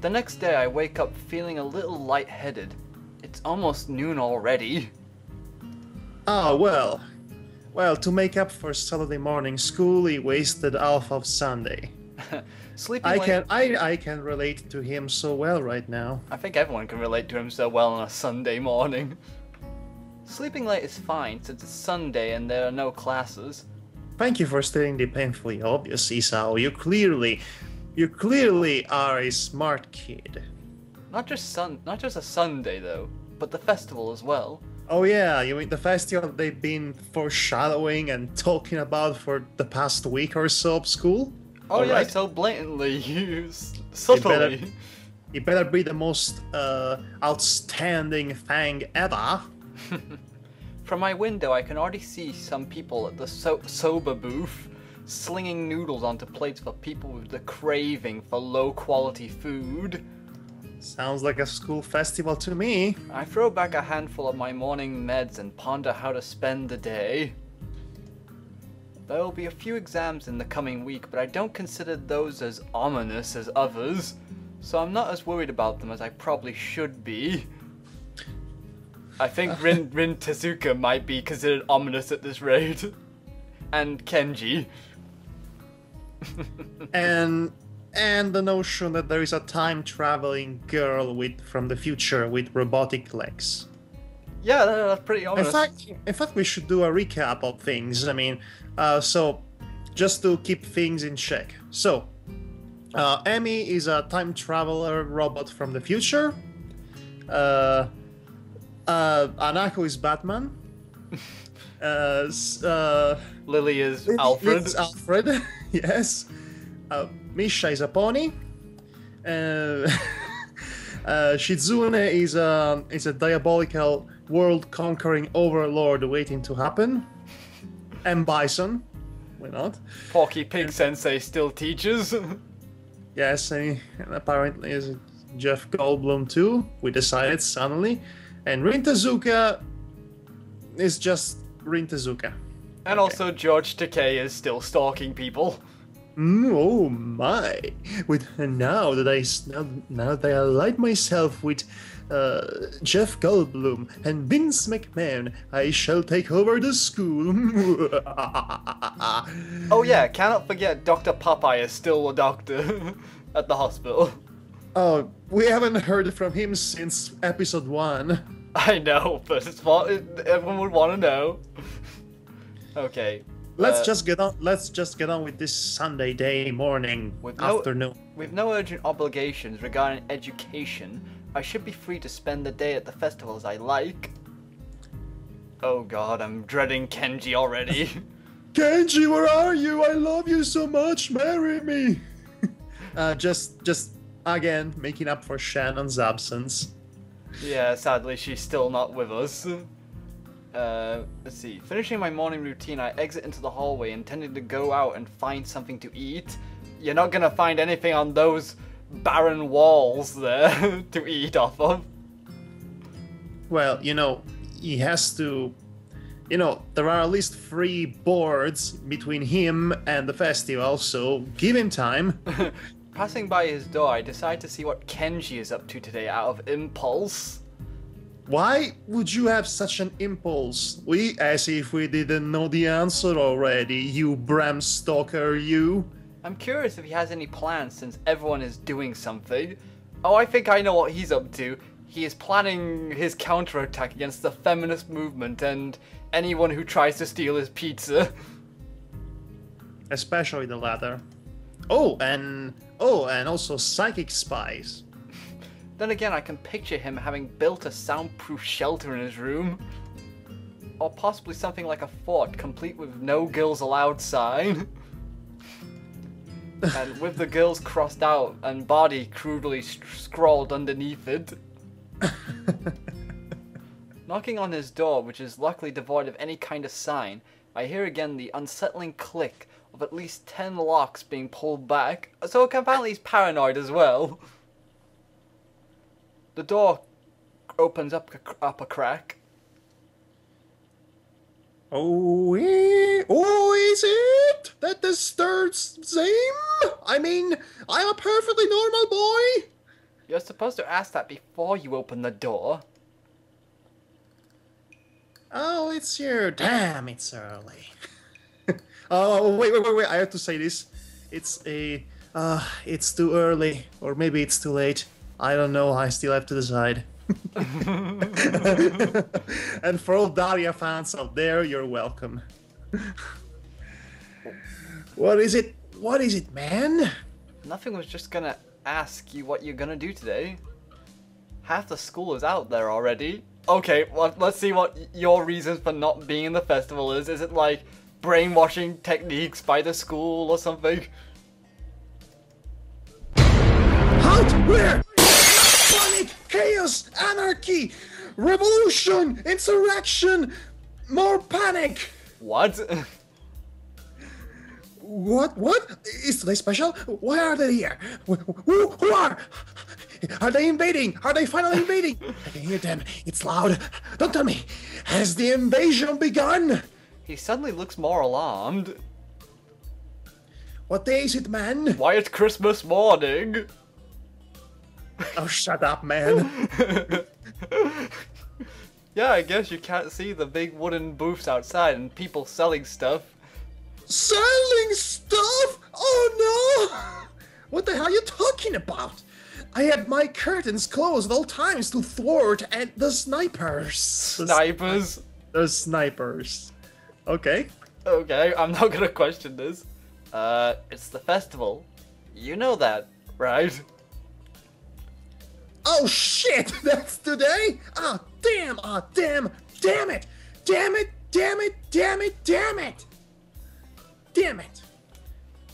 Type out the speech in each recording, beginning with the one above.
The next day I wake up feeling a little lightheaded. It's almost noon already. Ah, well. Well, to make up for Saturday morning school, he wasted half of Sunday. Sleeping late... I can relate to him so well right now. I think everyone can relate to him so well on a Sunday morning. Sleeping late is fine since it's Sunday and there are no classes. Thank you for stating the painfully obvious, Isao. You clearly are a smart kid. Not just a Sunday though, but the festival as well. Oh yeah, you mean the festival they've been foreshadowing and talking about for the past week or so of school? Oh all yeah, right. so blatantly, subtly. It better be the most outstanding thing ever. From my window, I can already see some people at the soba booth slinging noodles onto plates for people with the craving for low-quality food. Sounds like a school festival to me. I throw back a handful of my morning meds and ponder how to spend the day. There will be a few exams in the coming week, but I don't consider those as ominous as others, so I'm not as worried about them as I probably should be. I think Rin Tezuka might be considered ominous at this rate. And Kenji. and the notion that there is a time-traveling girl from the future with robotic legs. Yeah, that's pretty ominous. In fact, we should do a recap of things. I mean, so just to keep things in check. So, Emi is a time traveler robot from the future. Anako is Batman. Lily is Alfred. It's Alfred, yes. Misha is a pony. Shizune is a diabolical world-conquering overlord waiting to happen. And Bison, why not? Porky Pig Sensei still teaches. Yes, and apparently is Jeff Goldblum too. We decided suddenly. And Rin Tezuka is just Rin Tezuka. And also George Takei is still stalking people. Oh my! Now that I allied myself with Jeff Goldblum and Vince McMahon, I shall take over the school. Oh yeah, cannot forget Dr. Popeye is still a doctor at the hospital. Oh, we haven't heard from him since episode 1. I know, but everyone would want to know. Okay. Let's just get on with this Sunday day morning, afternoon. With no urgent obligations regarding education, I should be free to spend the day at the festival as I like. Oh god, I'm dreading Kenji already. Kenji, where are you? I love you so much. Marry me. Just again making up for Shannon's absence. Yeah, sadly she's still not with us. Let's see. Finishing my morning routine, I exit into the hallway intending to go out and find something to eat. You're not gonna find anything on those barren walls there to eat off of. Well, he has to... there are at least 3 boards between him and the festival, so give him time. Passing by his door, I decide to see what Kenji is up to today out of impulse. Why would you have such an impulse? As if we didn't know the answer already, you Bram Stoker, you. I'm curious if he has any plans since everyone is doing something. Oh, I think I know what he's up to. He is planning his counterattack against the feminist movement and anyone who tries to steal his pizza. Especially the latter. Oh, and also psychic spies. Then again, I can picture him having built a soundproof shelter in his room. Or possibly something like a fort, complete with no girls allowed sign. And with the girls crossed out and body crudely scrawled underneath it. Knocking on his door, which is luckily devoid of any kind of sign, I hear again the unsettling click of at least 10 locks being pulled back, so apparently he's paranoid as well. The door opens up a crack. Oh, is it? That the third same? I mean, I'm a perfectly normal boy. You're supposed to ask that before you open the door. Oh, it's here. Damn, it's early. Oh, wait. I have to say this. It's too early. Or maybe it's too late. I don't know. I still have to decide. And for all Daria fans out there, you're welcome. What is it? What is it, man? Nothing, was just gonna ask you what you're gonna do today. Half the school is out there already. Okay, well, let's see what your reasons for not being in the festival is. Is it like brainwashing techniques by the school or something? Halt! Where? Panic! Chaos! Anarchy! Revolution! Insurrection! More panic! What? What? Is today special? Why are they here? Who are? Are they invading? Are they finally invading? I can hear them. It's loud. Don't tell me. Has the invasion begun? He suddenly looks more alarmed. What day is it, man? Why, it's Christmas morning. Oh, shut up, man. Yeah, I guess you can't see the big wooden booths outside and people selling stuff. Selling stuff? Oh no! What the hell are you talking about? I had my curtains closed at all times to thwart at the snipers. Snipers? The snipers. Okay. Okay, I'm not gonna question this. It's the festival. You know that, right? Oh shit! That's today? Ah, damn! Ah, damn! Damn it! Damn it! Damn it! Damn it! Damn it! Damn it!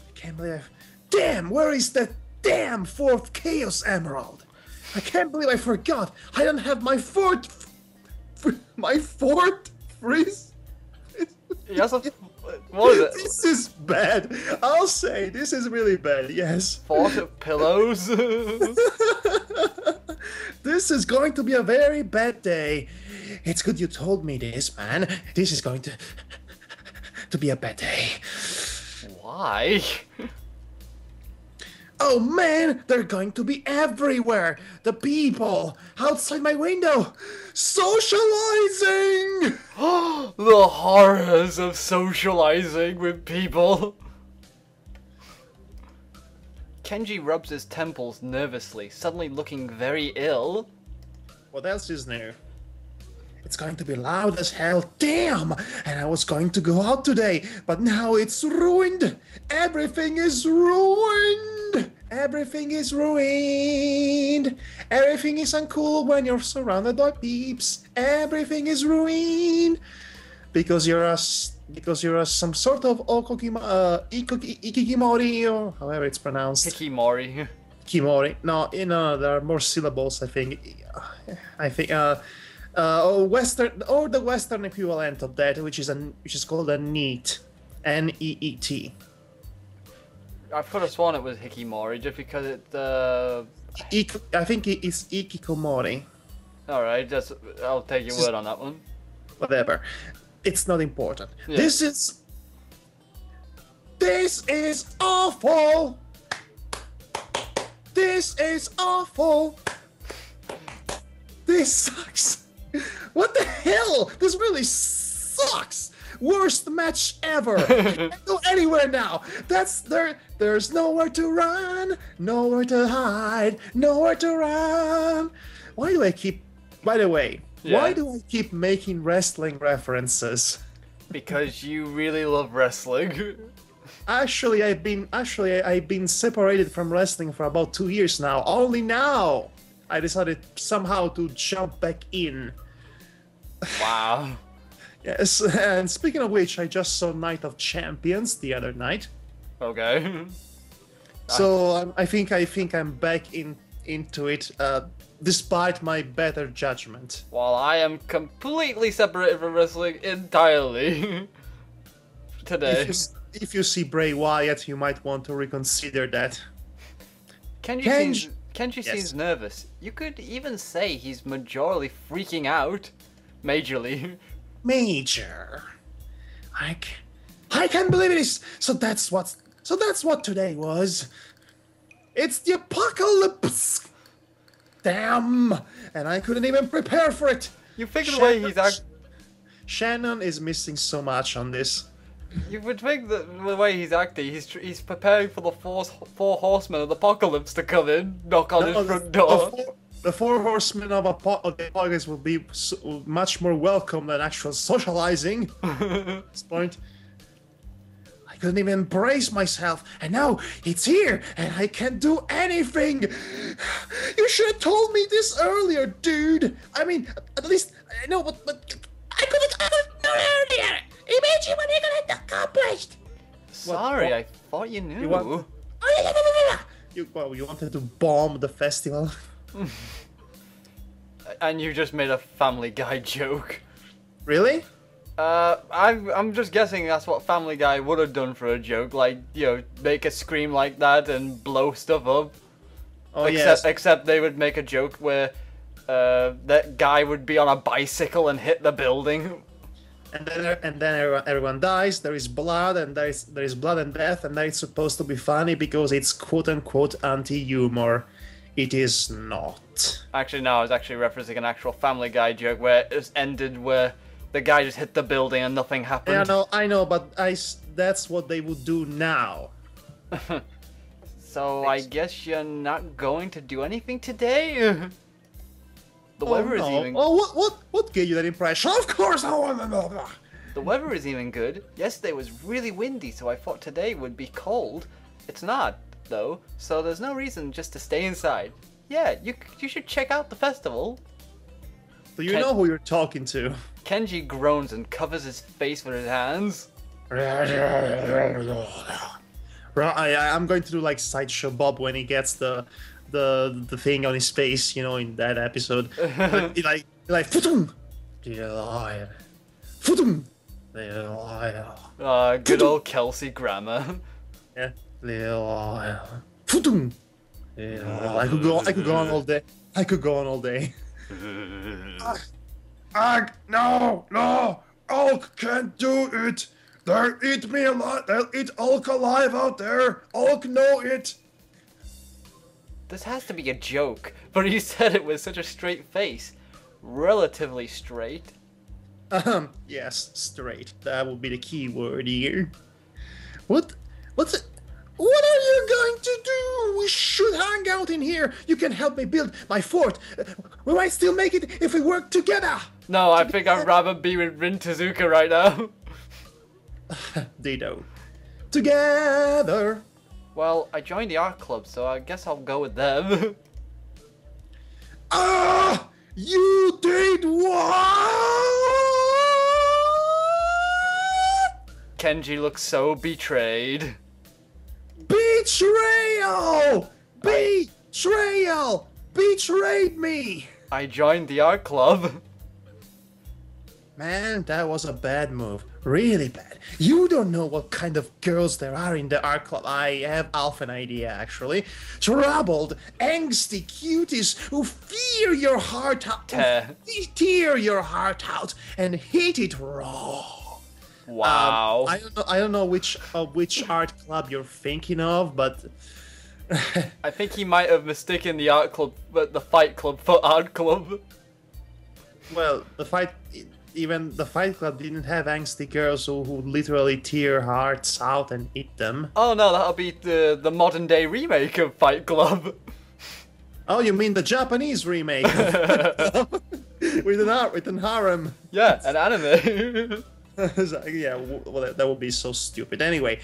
I can't believe. Damn! Where is that damn fourth Chaos Emerald? I can't believe I forgot. I don't have my fourth. My fourth freeze. Yes. What is it? This is bad. I'll say this is really bad. Yes. Fort pillows. This is going to be a very bad day. It's good you told me this, man. This is going to be a bad day. Why? Oh man, they're going to be everywhere. The people outside my window socializing. The horrors of socializing with people. Kenji rubs his temples nervously, suddenly looking very ill. What else is new? It's going to be loud as hell. Damn! And I was going to go out today, but now it's ruined. Everything is ruined. Everything is ruined. Everything is uncool when you're surrounded by peeps. Everything is ruined. Because you're some sort of ikikimori, or however it's pronounced. Hikimori. Kimori. No, there are more syllables, I think. Western, or the Western equivalent of that, which is called a NEET. N-E-E-T. I could have sworn it was Hikimori just because it. I think it's ikikomori. Alright, I'll take your word on that one. Whatever. It's not important. Yeah. This is awful. This is awful. This sucks. What the hell? This really sucks. Worst match ever. Can't go anywhere now. There's nowhere to run, nowhere to hide, nowhere to run. Why do I keep? By the way, why do I keep making wrestling references? Because you really love wrestling. Actually, I've been separated from wrestling for about 2 years now. Only now I decided somehow to jump back in. Wow. Yes, and speaking of which, I just saw Night of Champions the other night. Okay. So I think I'm back into it, despite my better judgment. While I am completely separated from wrestling entirely today. If you see Bray Wyatt, you might want to reconsider that. Kenji seems nervous. You could even say he's majorly freaking out. Majorly. Major. I can't believe it is. So that's what today was. It's the apocalypse. Damn! And I couldn't even prepare for it. You think the way he's Shannon is missing so much on this. You would think that the way he's acting, he's preparing for the four horsemen of the apocalypse to come in, knock on his front door. The four horsemen of the apocalypse will be much more welcome than actual socializing. At this point, I couldn't even embrace myself, and now it's here, and I can't do anything. You should have told me this earlier, dude. I mean, at least I know, but I could have known earlier. Imagine what I could have accomplished. Sorry, I thought you knew. You wanted to bomb the festival. And you just made a Family Guy joke. Really? I'm just guessing that's what Family Guy would have done for a joke, like, you know, make a scream like that and blow stuff up. Oh, yes. Except they would make a joke where that guy would be on a bicycle and hit the building. And then everyone dies. There is blood, and there is blood and death, and that is supposed to be funny because it's quote unquote anti-humor. It is not. Actually, no, I was actually referencing an actual Family Guy joke where it just ended where the guy just hit the building and nothing happened. I know, but that's what they would do now. So I guess you're not going to do anything today? The weather is even... Oh, what gave you that impression? Of course I want to know. The weather is even good. Yesterday was really windy, so I thought today would be cold. It's not, though, so there's no reason just to stay inside. Yeah, you should check out the festival. Do you know who you're talking to? Kenji groans and covers his face with his hands. I'm going to do like Sideshow Bob when he gets the thing on his face, you know, in that episode. like futum, futum. Good old Kelsey grammar. Yeah, futum. I could go on all day. I could go on all day. No, Ulk can't do it. They'll eat me alive. They'll eat Ulk alive out there. Ulk know it. This has to be a joke, but you said it with such a straight face. Relatively straight. Yes, straight. That would be the key word here. What are you going to do? We should hang out in here. You can help me build my fort. We might still make it if we work together. No, I think I'd rather be with Rin Tezuka right now. Ditto. Together. Well, I joined the art club, so I guess I'll go with them. Ah! You did what? Kenji looks so betrayed. Betrayal! Betrayal! Betrayed me! I joined the art club. Man, that was a bad move. Really bad. You don't know what kind of girls there are in the art club. I have half an idea, actually. Troubled, angsty cuties who fear your heart out, tear your heart out, and hate it raw. Wow. I don't know which art club you're thinking of, but I think he might have mistaken the art club, but the fight club for art club. Well, the fight club didn't have angsty girls who literally tear hearts out and eat them. Oh no, that'll be the modern day remake of Fight Club. Oh, you mean the Japanese remake? with an harem. Yeah, an anime. Yeah, well, that would be so stupid. Anyway,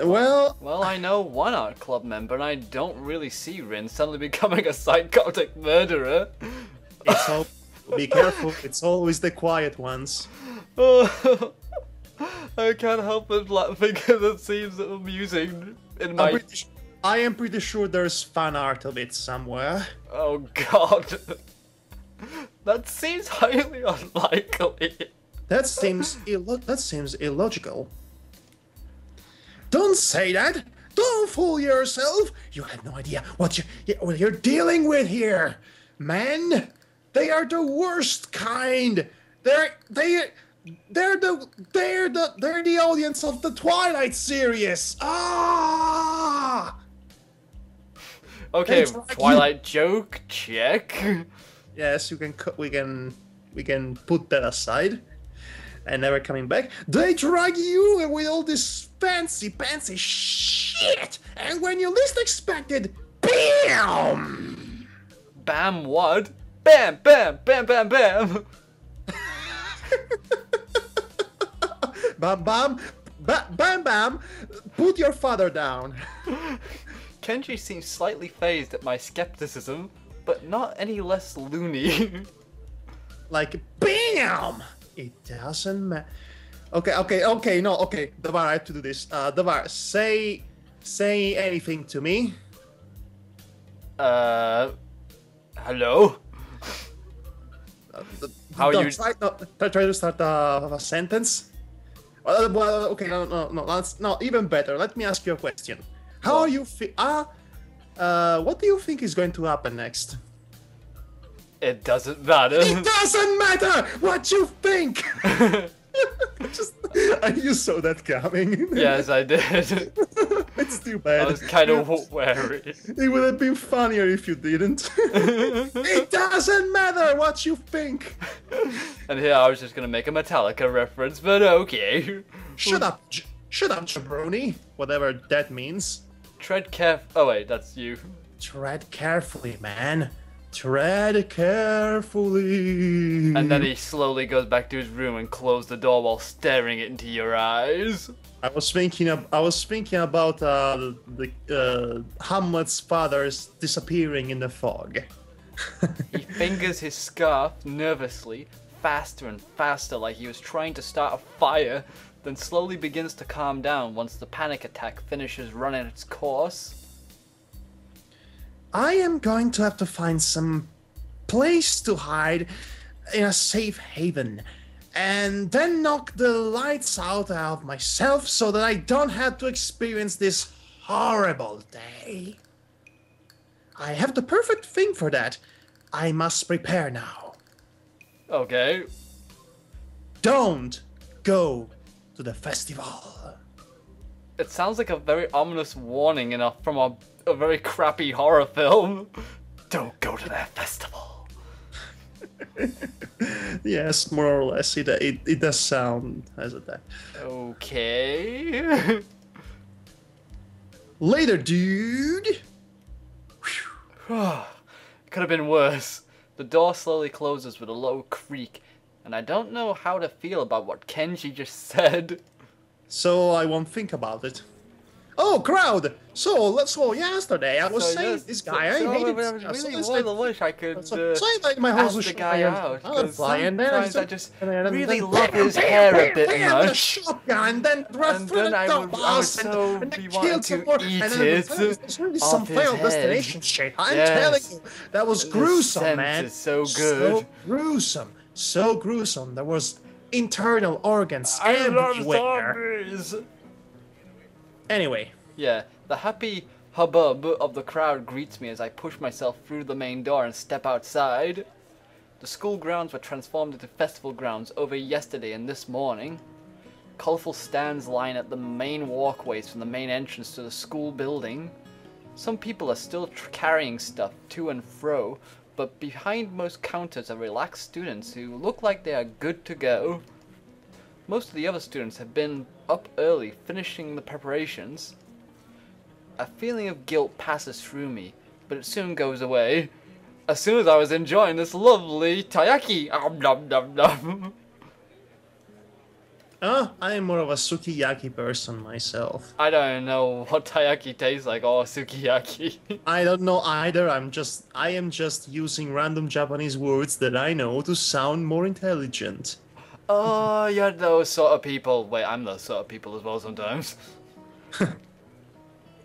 well, I know one art club member, and I don't really see Rin suddenly becoming a psychotic murderer. Be careful. It's always the quiet ones. I can't help but think of the scenes amusing in my. I am pretty sure there's fan art of it somewhere. Oh God, that seems highly unlikely. That seems illogical. Don't say that. Don't fool yourself. You have no idea what you're dealing with here, man. They are the worst kind. They're the audience of the Twilight series. Ah! Okay, Hey, Twilight joke, check. Yes, we can put that aside. And never coming back. They drag you with all this fancy shit, and when you least expect it, BAM! Bam what? Bam, bam, bam, bam, bam. Bam bam, bam bam, put your father down. Kenji seems slightly phased at my skepticism, but not any less loony. Like BAM! It doesn't matter. Okay, no, okay. Davar, I have to do this. Davar, say anything to me. Hello? How No, you... try to start a sentence. Well, okay, no, even better. Let me ask you a question. How are you what do you think is going to happen next? It doesn't matter. It doesn't matter what you think! You saw that coming. Yes, I did. It's too bad. I was kind of wary. It would have been funnier if you didn't. It doesn't matter what you think. And here I was just gonna make a Metallica reference, but okay. Shut up, jabroni. Whatever that means. Tread Oh wait, that's you. Tread carefully, man. Tread carefully. And then he slowly goes back to his room and closes the door while staring it into your eyes. I was thinking about Hamlet's father's disappearing in the fog. He fingers his scarf nervously, faster and faster, like he was trying to start a fire, then slowly begins to calm down once the panic attack finishes running its course. I am going to have to find some place to hide in a safe haven, and then knock the lights out of myself so that I don't have to experience this horrible day. I have the perfect thing for that. I must prepare now. Okay. Don't go to the festival. It sounds like a very ominous warning from a very crappy horror film. Don't go to that festival. Yes, more or less. It does sound as a that. Okay. Later, dude. It could have been worse. The door slowly closes with a low creak, and I don't know how to feel about what Kenji just said. So I won't think about it. Oh, crowd! So yesterday I was saying this guy, I hated this guy. I wish I could ask the guy out, because sometimes I just really love his hair a bit much. And then I would so be wanting to eat it There's really some off his Final head. Destination shit. I'm Yes. telling you, that was The gruesome, scent man. is so good. So gruesome. There was internal organs I love everywhere. zombies! Anyway. Yeah, the happy hubbub of the crowd greets me as I push myself through the main door and step outside. The school grounds were transformed into festival grounds over yesterday and this morning. Colourful stands line at the main walkways from the main entrance to the school building. Some people are still carrying stuff to and fro, but behind most counters are relaxed students who look like they are good to go. Most of the other students have been up early finishing the preparations. A feeling of guilt passes through me, but it soon goes away. As soon as I was enjoying this lovely taiyaki. Nom nom nom. I am more of a sukiyaki person myself. I don't know what taiyaki tastes like or sukiyaki. I don't know either. I am just using random Japanese words that I know to sound more intelligent. Oh, you're those sort of people. Wait, I'm those sort of people as well sometimes.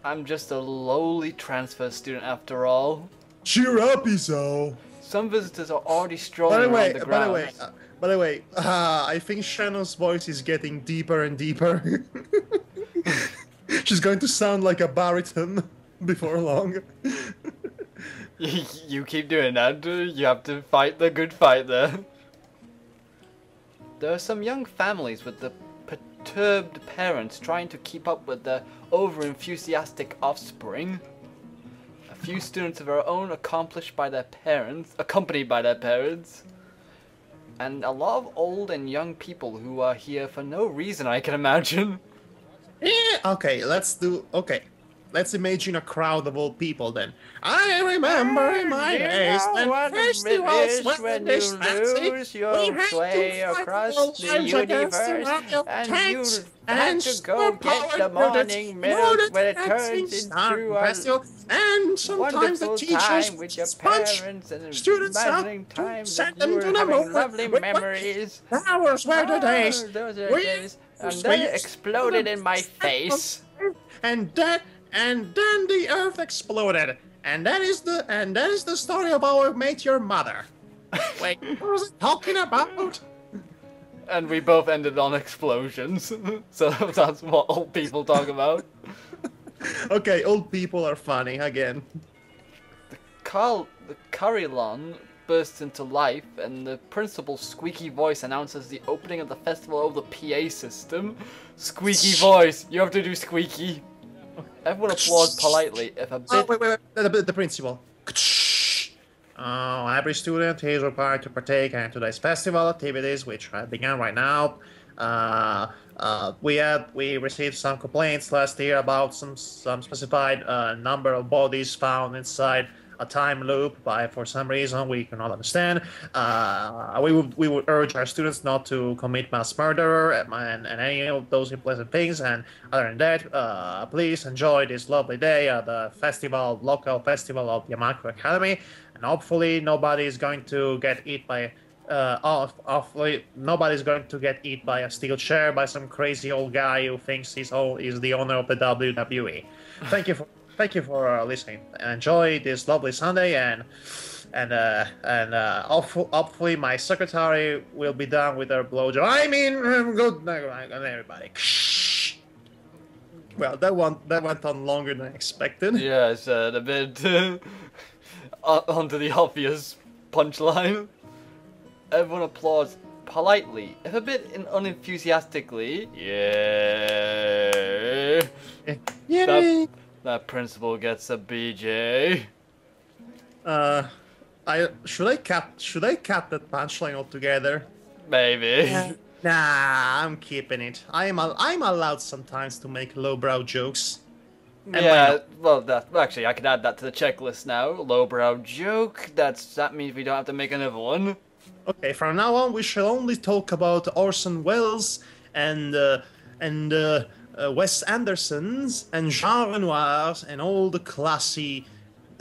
I'm just a lowly transfer student after all. Cheer up, Izo. Some visitors are already strolling around the grounds. By the way, I think Shannon's voice is getting deeper and deeper. She's going to sound like a baritone before long. You keep doing that. You have to fight the good fight there. There are some young families with the perturbed parents trying to keep up with their over-enthusiastic offspring. A few students of our own accompanied by their parents, and a lot of old and young people who are here for no reason, I can imagine. Yeah, okay, let's imagine a crowd of old people then. I remember in my days when festivals were this fancy, we had to across fight the for lives against the universe, army of and tanks you had to go get the morning milk when it turns into a festival, and sometimes the wonderful teachers time with your punch parents and students up imagining to times send that you them to were the having moon. lovely memories. Those were the days. Those are We days. And used then to it exploded in my face. and then the earth exploded, and that is the story of how I met your mother. Wait, what was it talking about? And we both ended on explosions. So that's what old people talk about. Okay, old people are funny again. The carillon bursts into life, and the principal's squeaky voice announces the opening of the festival over the PA system. Squeaky voice, you have to do squeaky. Everyone applauds politely. If a bit... wait, the principal. Every student is required to partake in today's festival activities, which have begun right now. We received some complaints last year about some specified number of bodies found inside a time loop for some reason we cannot understand. We would urge our students not to commit mass murder and any of those unpleasant things. And other than that, please enjoy this lovely day at the local festival of Yamaku Academy. And hopefully nobody's going to get eaten by nobody's going to get eaten by a steel chair by some crazy old guy who thinks he's the owner of the WWE. Thank you for listening. Enjoy this lovely Sunday, and hopefully my secretary will be done with her blowjob. I mean, good night, everybody. Well, that went on longer than expected. Yes, a bit onto the obvious punchline. Everyone applauds politely, if a bit unenthusiastically. Yeah. Yay! That principal gets a BJ. Should I cut that punchline altogether? Maybe. Nah, I'm keeping it. I'm allowed sometimes to make lowbrow jokes. Yeah, well, actually, I can add that to the checklist now. Lowbrow joke. That means we don't have to make another one. Okay, from now on, we shall only talk about Orson Welles and Wes Andersons and Jean Renoirs and all the classy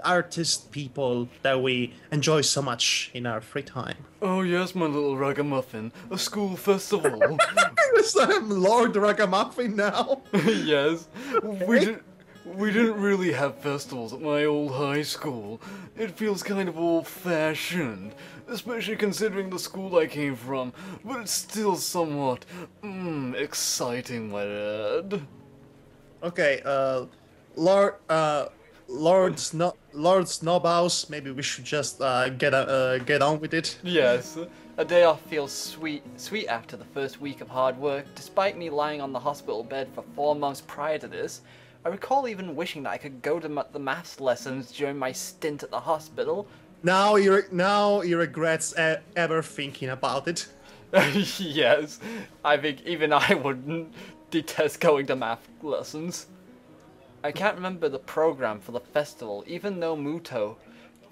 artist people that we enjoy so much in our free time. Oh yes, my little ragamuffin. A school festival. Yes, I'm Lord Ragamuffin now. Yes. We didn't really have festivals at my old high school. It feels kind of old-fashioned, especially considering the school I came from, but it's still somewhat, exciting, my lad. Okay, Lord Snobhouse, maybe we should just get on with it. Yes. A day off feels sweet after the first week of hard work. Despite me lying on the hospital bed for 4 months prior to this, I recall even wishing that I could go to the maths lessons during my stint at the hospital. Now he regrets ever thinking about it. Yes, I think even I wouldn't detest going to math lessons. I can't remember the program for the festival, even though Muto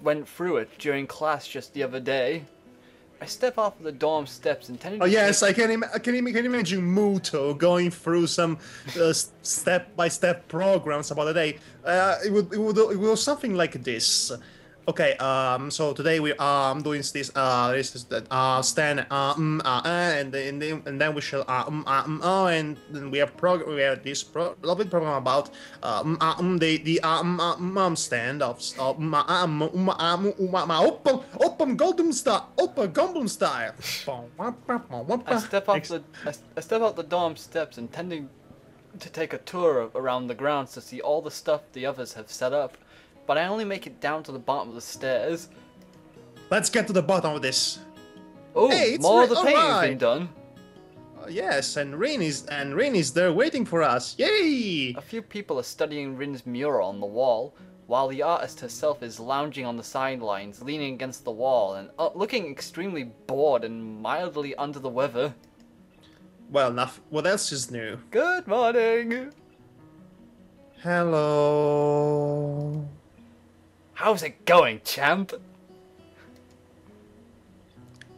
went through it during class just the other day. I step off of the dorm steps intending to... Oh yes, I can imagine Muto going through some step-by-step programs about the day. It was something like this. Okay, so today we are doing this stand and then we shall and then we have this lovely program about the stand of open golden star Goldblum style. I step out the dorm steps intending to take a tour around the grounds to see all the stuff the others have set up. But I only make it down to the bottom of the stairs. Let's get to the bottom of this. Oh, hey, more of the painting's been done. Yes, and Rin is there waiting for us. Yay! A few people are studying Rin's mural on the wall. while the artist herself is lounging on the sidelines, leaning against the wall, and looking extremely bored and mildly under the weather. Well, what else is new? Good morning! Hello. How's it going, champ?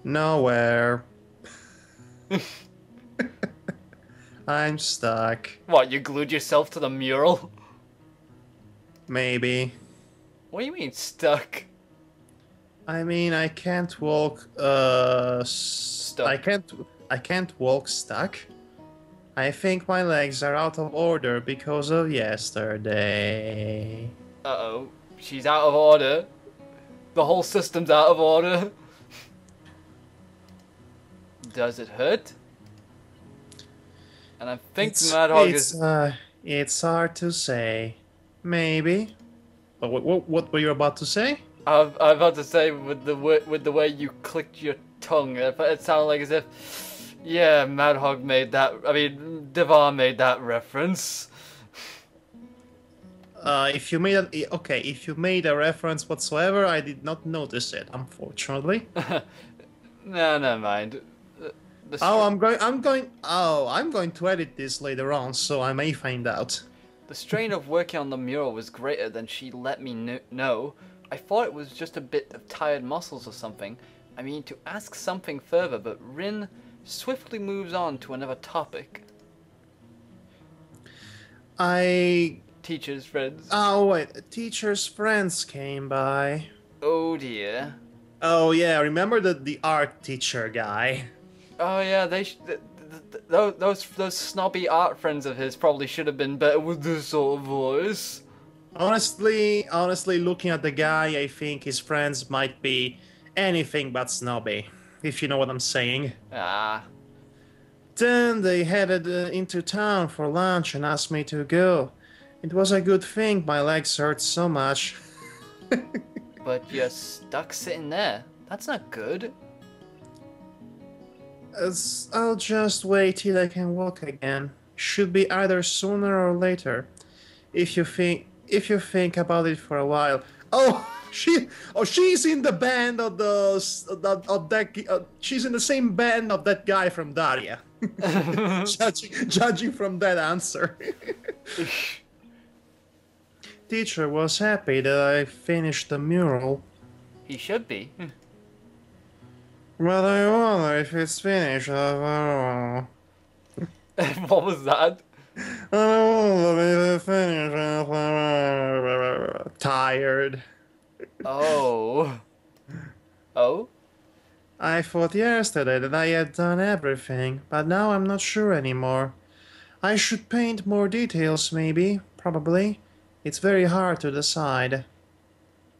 Nowhere. I'm stuck. What, you glued yourself to the mural? Maybe. What do you mean, stuck? I mean, I can't walk, Stuck. I can't walk stuck. I think my legs are out of order because of yesterday. Uh-oh. She's out of order. The whole system's out of order. Does it hurt? And I think Madhog is... It's hard to say. Maybe. But what were you about to say? I'm about to say, with the way you clicked your tongue, it sounded like as if... Yeah, Madhog made that... I mean, Devar made that reference. If you made a reference whatsoever, I did not notice it, unfortunately. No, never mind. I'm going to edit this later on, so I may find out. The strain of working on the mural was greater than she let me know. I thought it was just a bit of tired muscles or something. I mean, to ask something further, but Rin swiftly moves on to another topic. Teachers' friends. Oh, wait. Teachers' friends came by. Oh, dear. Oh, yeah. Remember the art teacher guy? Oh, yeah. Those snobby art friends of his probably should have been better with this sort of voice. Honestly, looking at the guy, I think his friends might be anything but snobby, if you know what I'm saying. Ah. Then they headed into town for lunch and asked me to go. It was a good thing my legs hurt so much. But you're stuck sitting there. That's not good. I'll just wait till I can walk again. Should be either sooner or later. If you think about it for a while. She's in the band of she's in the same band of that guy from Daria. judging from that answer. Teacher was happy that I finished the mural. He should be. But I wonder if it's finished. What was that? Tired. Oh. Oh? I thought yesterday that I had done everything, but now I'm not sure anymore. I should paint more details, maybe, probably. It's very hard to decide.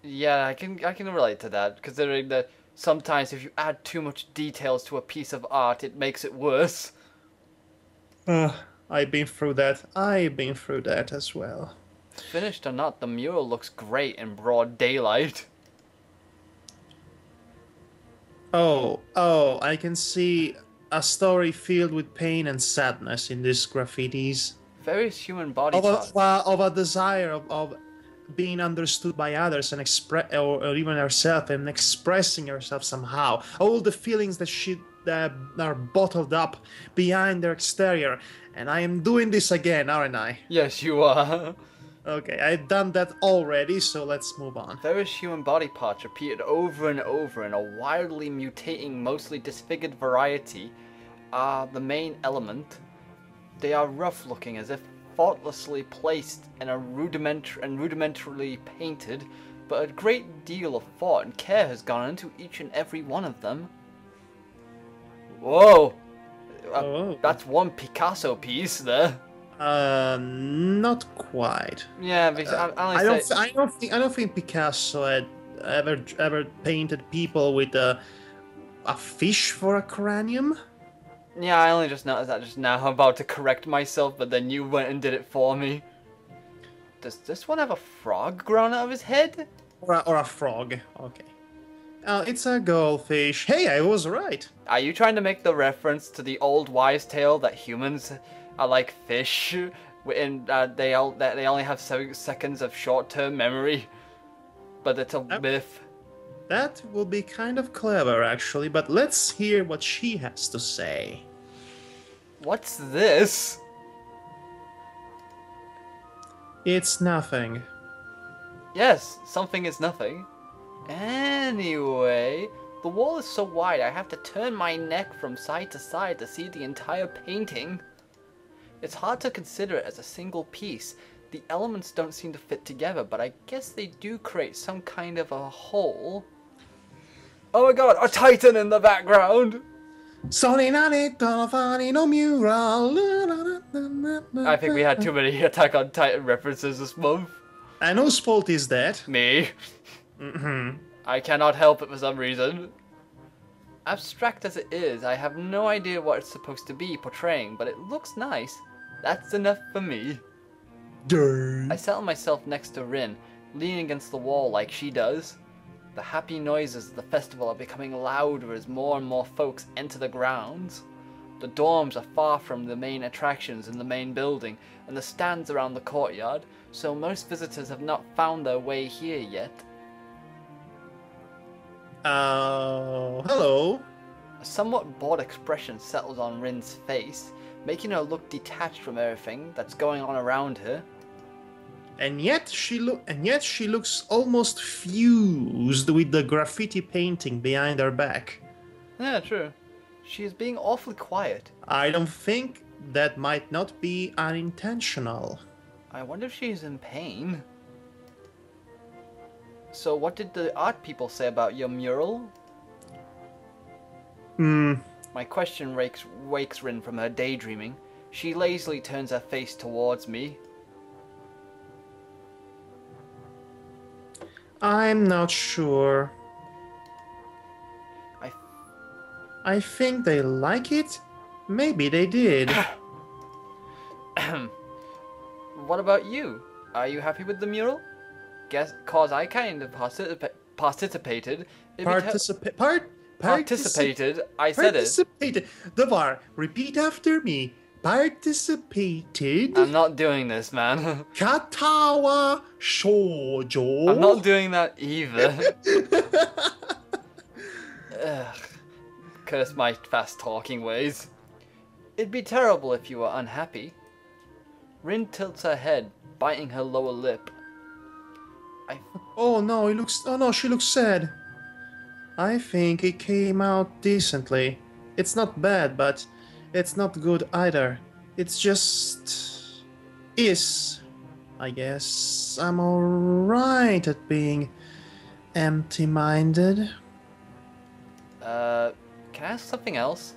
Yeah, I can relate to that, considering that sometimes if you add too much details to a piece of art, it makes it worse. I've been through that. I've been through that as well. Finished or not, the mural looks great in broad daylight. Oh, I can see a story filled with pain and sadness in these graffitis. Various human body Of parts. a desire of being understood by others and or even herself and expressing herself somehow. All the feelings that are bottled up behind their exterior. And I am doing this again, aren't I? Yes, you are. Okay, I've done that already, so let's move on. Various human body parts repeated over and over in a wildly mutating, mostly disfigured variety are the main element. They are rough looking, as if thoughtlessly placed and rudimentarily painted, but a great deal of thought and care has gone into each and every one of them. Whoa! That's one Picasso piece there. Not quite. Yeah, because I don't think Picasso had ever painted people with a fish for a cranium. Yeah, I only just noticed that just now. I'm about to correct myself, but then you went and did it for me. Does this one have a frog growing out of his head? Or a frog. Okay. It's a goldfish. Hey, I was right. Are you trying to make the reference to the old wise tale that humans are like fish They only have 7 seconds of short-term memory, but it's a myth. That will be kind of clever, actually, but let's hear what she has to say. What's this? It's nothing. Yes, something is nothing. Anyway, the wall is so wide I have to turn my neck from side to side to see the entire painting. It's hard to consider it as a single piece. The elements don't seem to fit together, but I guess they do create some kind of a whole. Oh my god, a titan in the background! I think we had too many Attack on Titan references this month. And whose fault is that? Me. I cannot help it for some reason. Abstract as it is, I have no idea what it's supposed to be portraying, but it looks nice. That's enough for me. I settle myself next to Rin, leaning against the wall like she does. The happy noises of the festival are becoming louder as more and more folks enter the grounds. The dorms are far from the main attractions in the main building and the stands around the courtyard, so most visitors have not found their way here yet. Hello. A somewhat bored expression settles on Rin's face, making her look detached from everything that's going on around her. And yet she looks almost fused with the graffiti painting behind her back. Yeah, true. She is being awfully quiet. I don't think that might not be unintentional. I wonder if she's in pain. So what did the art people say about your mural? My question wakes Rin from her daydreaming. She lazily turns her face towards me. I'm not sure. I think they like it. Maybe they did. What about you? Are you happy with the mural? Cause I kind of participated. Participated. I said participated. Devar, repeat after me. Participated. I'm not doing this, man. Katawa Shoujo. I'm not doing that either. Ugh. Curse my fast-talking ways. It'd be terrible if you were unhappy. Rin tilts her head, biting her lower lip. Oh no, she looks sad. I think it came out decently. It's not bad, but it's not good either. It's just is. I guess I'm alright at being empty-minded. Can I ask something else?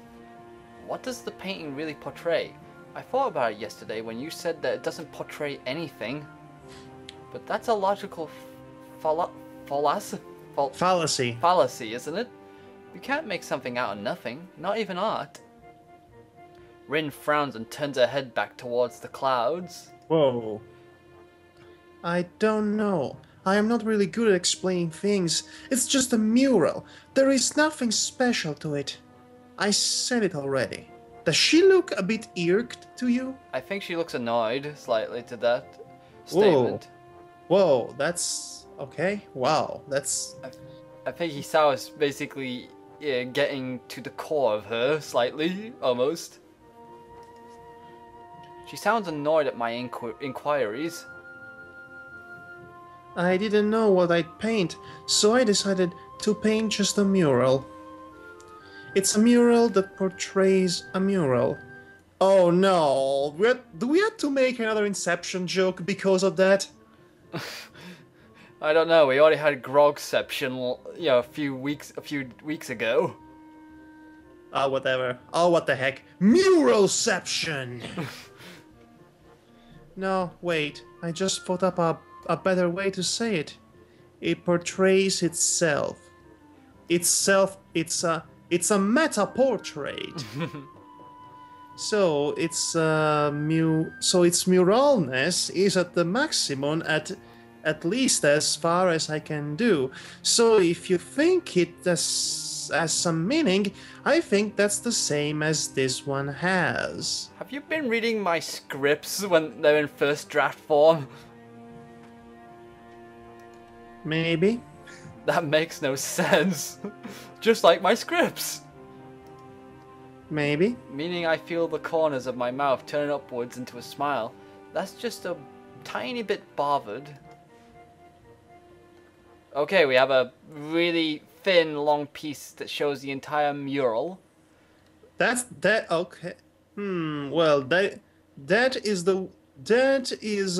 What does the painting really portray? I thought about it yesterday when you said that it doesn't portray anything. But that's a logical fallacy, isn't it? You can't make something out of nothing, not even art. Rin frowns and turns her head back towards the clouds. Whoa. I don't know. I am not really good at explaining things. It's just a mural. There is nothing special to it. I said it already. Does she look a bit irked to you? I think she looks annoyed slightly to that statement. Whoa, that's okay. Wow, that's... I think Hisawa's basically getting to the core of her slightly, almost. She sounds annoyed at my inquiries. I didn't know what I'd paint, so I decided to paint just a mural. It's a mural that portrays a mural. Oh no, do we have to make another Inception joke because of that? I don't know, we already had Grogception, a few weeks ago. Oh, whatever. Oh, what the heck. Muralception! No, wait, I just thought up a better way to say it. It portrays itself. It's a meta-portrait. So its muralness is at the maximum at least as far as I can do. So if you think it as has some meaning, I think that's the same as this one has. Have you been reading my scripts when they're in first draft form? Maybe. That makes no sense. Just like my scripts. Maybe. Meaning I feel the corners of my mouth turn upwards into a smile. That's just a tiny bit bothered. Okay, we have a really thin, long piece that shows the entire mural. Okay. Well, that is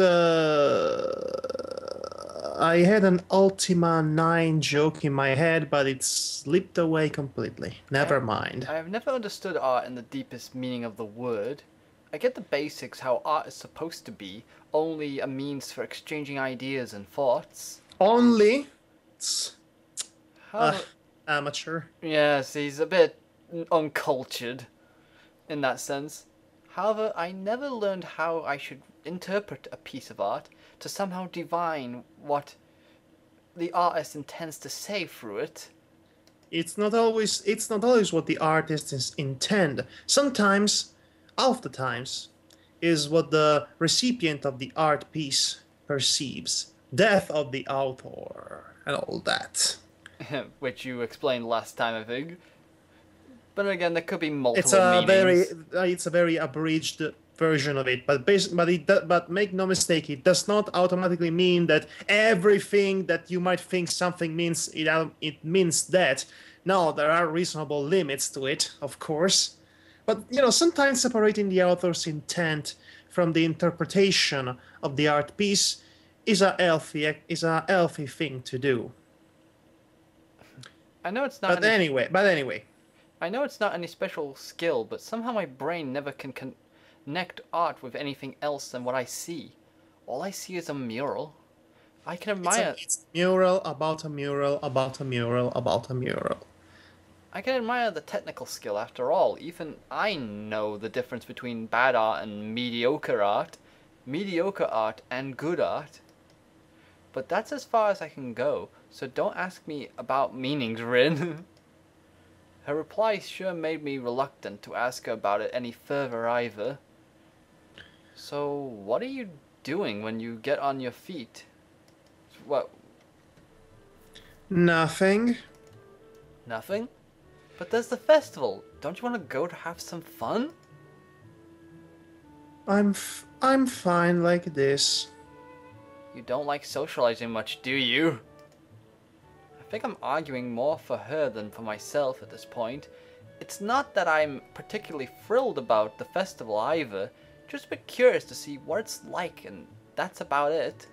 I had an Ultima 9 joke in my head, but it slipped away completely. Never mind. I have never understood art in the deepest meaning of the word. I get the basics, how art is supposed to be, only a means for exchanging ideas and thoughts. Only. How... Amateur. Yes, he's a bit uncultured in that sense. However, I never learned how I should interpret a piece of art to somehow divine what the artist intends to say through it. It's not always what the artists intend. Sometimes, oftentimes, is what the recipient of the art piece perceives. Death of the author and all that. Which you explained last time, I think. But again, there could be multiple meanings. It's a very abridged version of it, but make no mistake, it does not automatically mean that everything that you might think something means it means that. No, there are reasonable limits to it, of course. But sometimes separating the author's intent from the interpretation of the art piece is a healthy thing to do. I know it's not. But anyway. I know it's not any special skill, but somehow my brain never can connect art with anything else than what I see. All I see is a mural. I can admire... It's a mural about a mural about a mural about a mural. I can admire the technical skill after all. Even I know the difference between bad art and mediocre art and good art. But that's as far as I can go, so don't ask me about meanings, Rin. Her reply sure made me reluctant to ask her about it any further either. So, what are you doing when you get on your feet? What? Nothing. Nothing? But there's the festival. Don't you want to go to have some fun? I'm fine like this. You don't like socializing much, do you? I think I'm arguing more for her than for myself at this point. It's not that I'm particularly thrilled about the festival either, just a bit curious to see what it's like, and that's about it.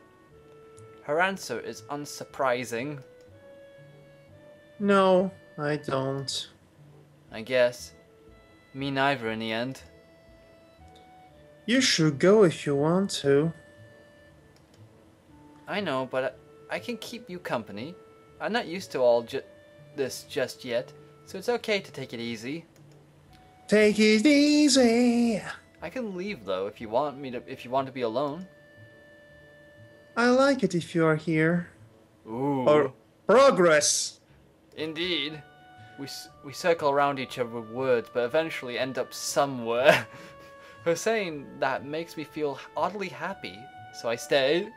Her answer is unsurprising. No, I don't. I guess. Me neither in the end. You should go if you want to. I know, but I can keep you company. I'm not used to all this just yet, so it's okay to take it easy. Take it easy. I can leave though if you want to be alone. I like it if you are here. Ooh. Or progress. Indeed. We circle around each other with words, but eventually end up somewhere. Her saying that makes me feel oddly happy, so I stay.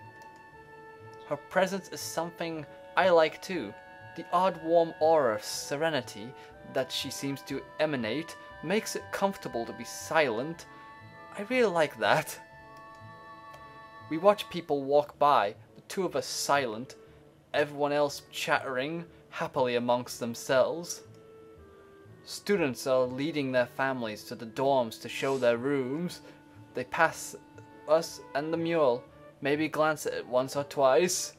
Her presence is something I like too. The odd warm aura of serenity that she seems to emanate makes it comfortable to be silent. I really like that. We watch people walk by, the two of us silent, everyone else chattering happily amongst themselves. Students are leading their families to the dorms to show their rooms. They pass us and the mural, maybe glance at it once or twice.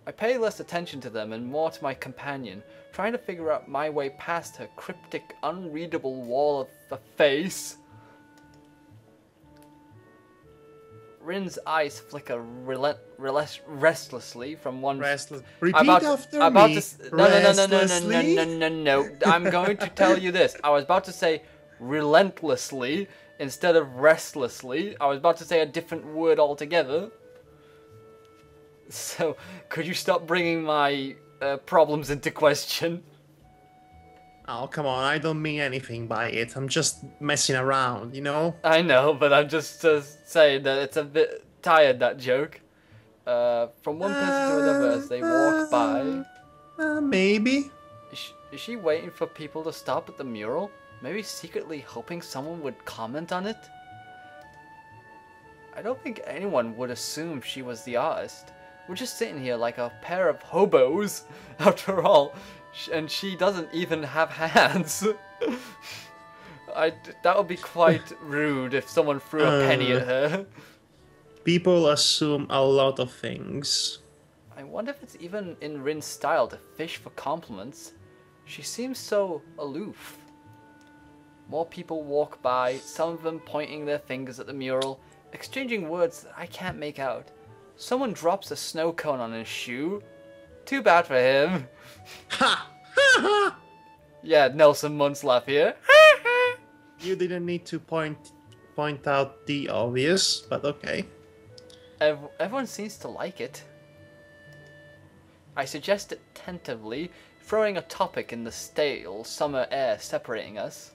I pay less attention to them and more to my companion, trying to figure out my way past her cryptic, unreadable wall of a face. Rin's eyes flicker restlessly from one... Repeat after me. No. I'm going to tell you this. I was about to say relentlessly instead of restlessly. I was about to say a different word altogether. So, could you stop bringing my problems into question. Oh, come on, I don't mean anything by it. I'm just messing around, you know? I know, but I'm just saying that it's a bit tired, that joke. From one person to another as they walk by. Maybe. Is she waiting for people to stop at the mural? Maybe secretly hoping someone would comment on it? I don't think anyone would assume she was the artist. We're just sitting here like a pair of hobos, after all. And she doesn't even have hands. That would be quite rude if someone threw a penny at her. People assume a lot of things. I wonder if it's even in Rin's style to fish for compliments. She seems so aloof. More people walk by, some of them pointing their fingers at the mural, exchanging words that I can't make out. Someone drops a snow cone on his shoe. Too bad for him. Ha! Ha ha! Yeah, Nelson Muntz laugh here. You didn't need to point out the obvious, but okay. Everyone seems to like it. I suggest it tentatively, throwing a topic in the stale summer air separating us.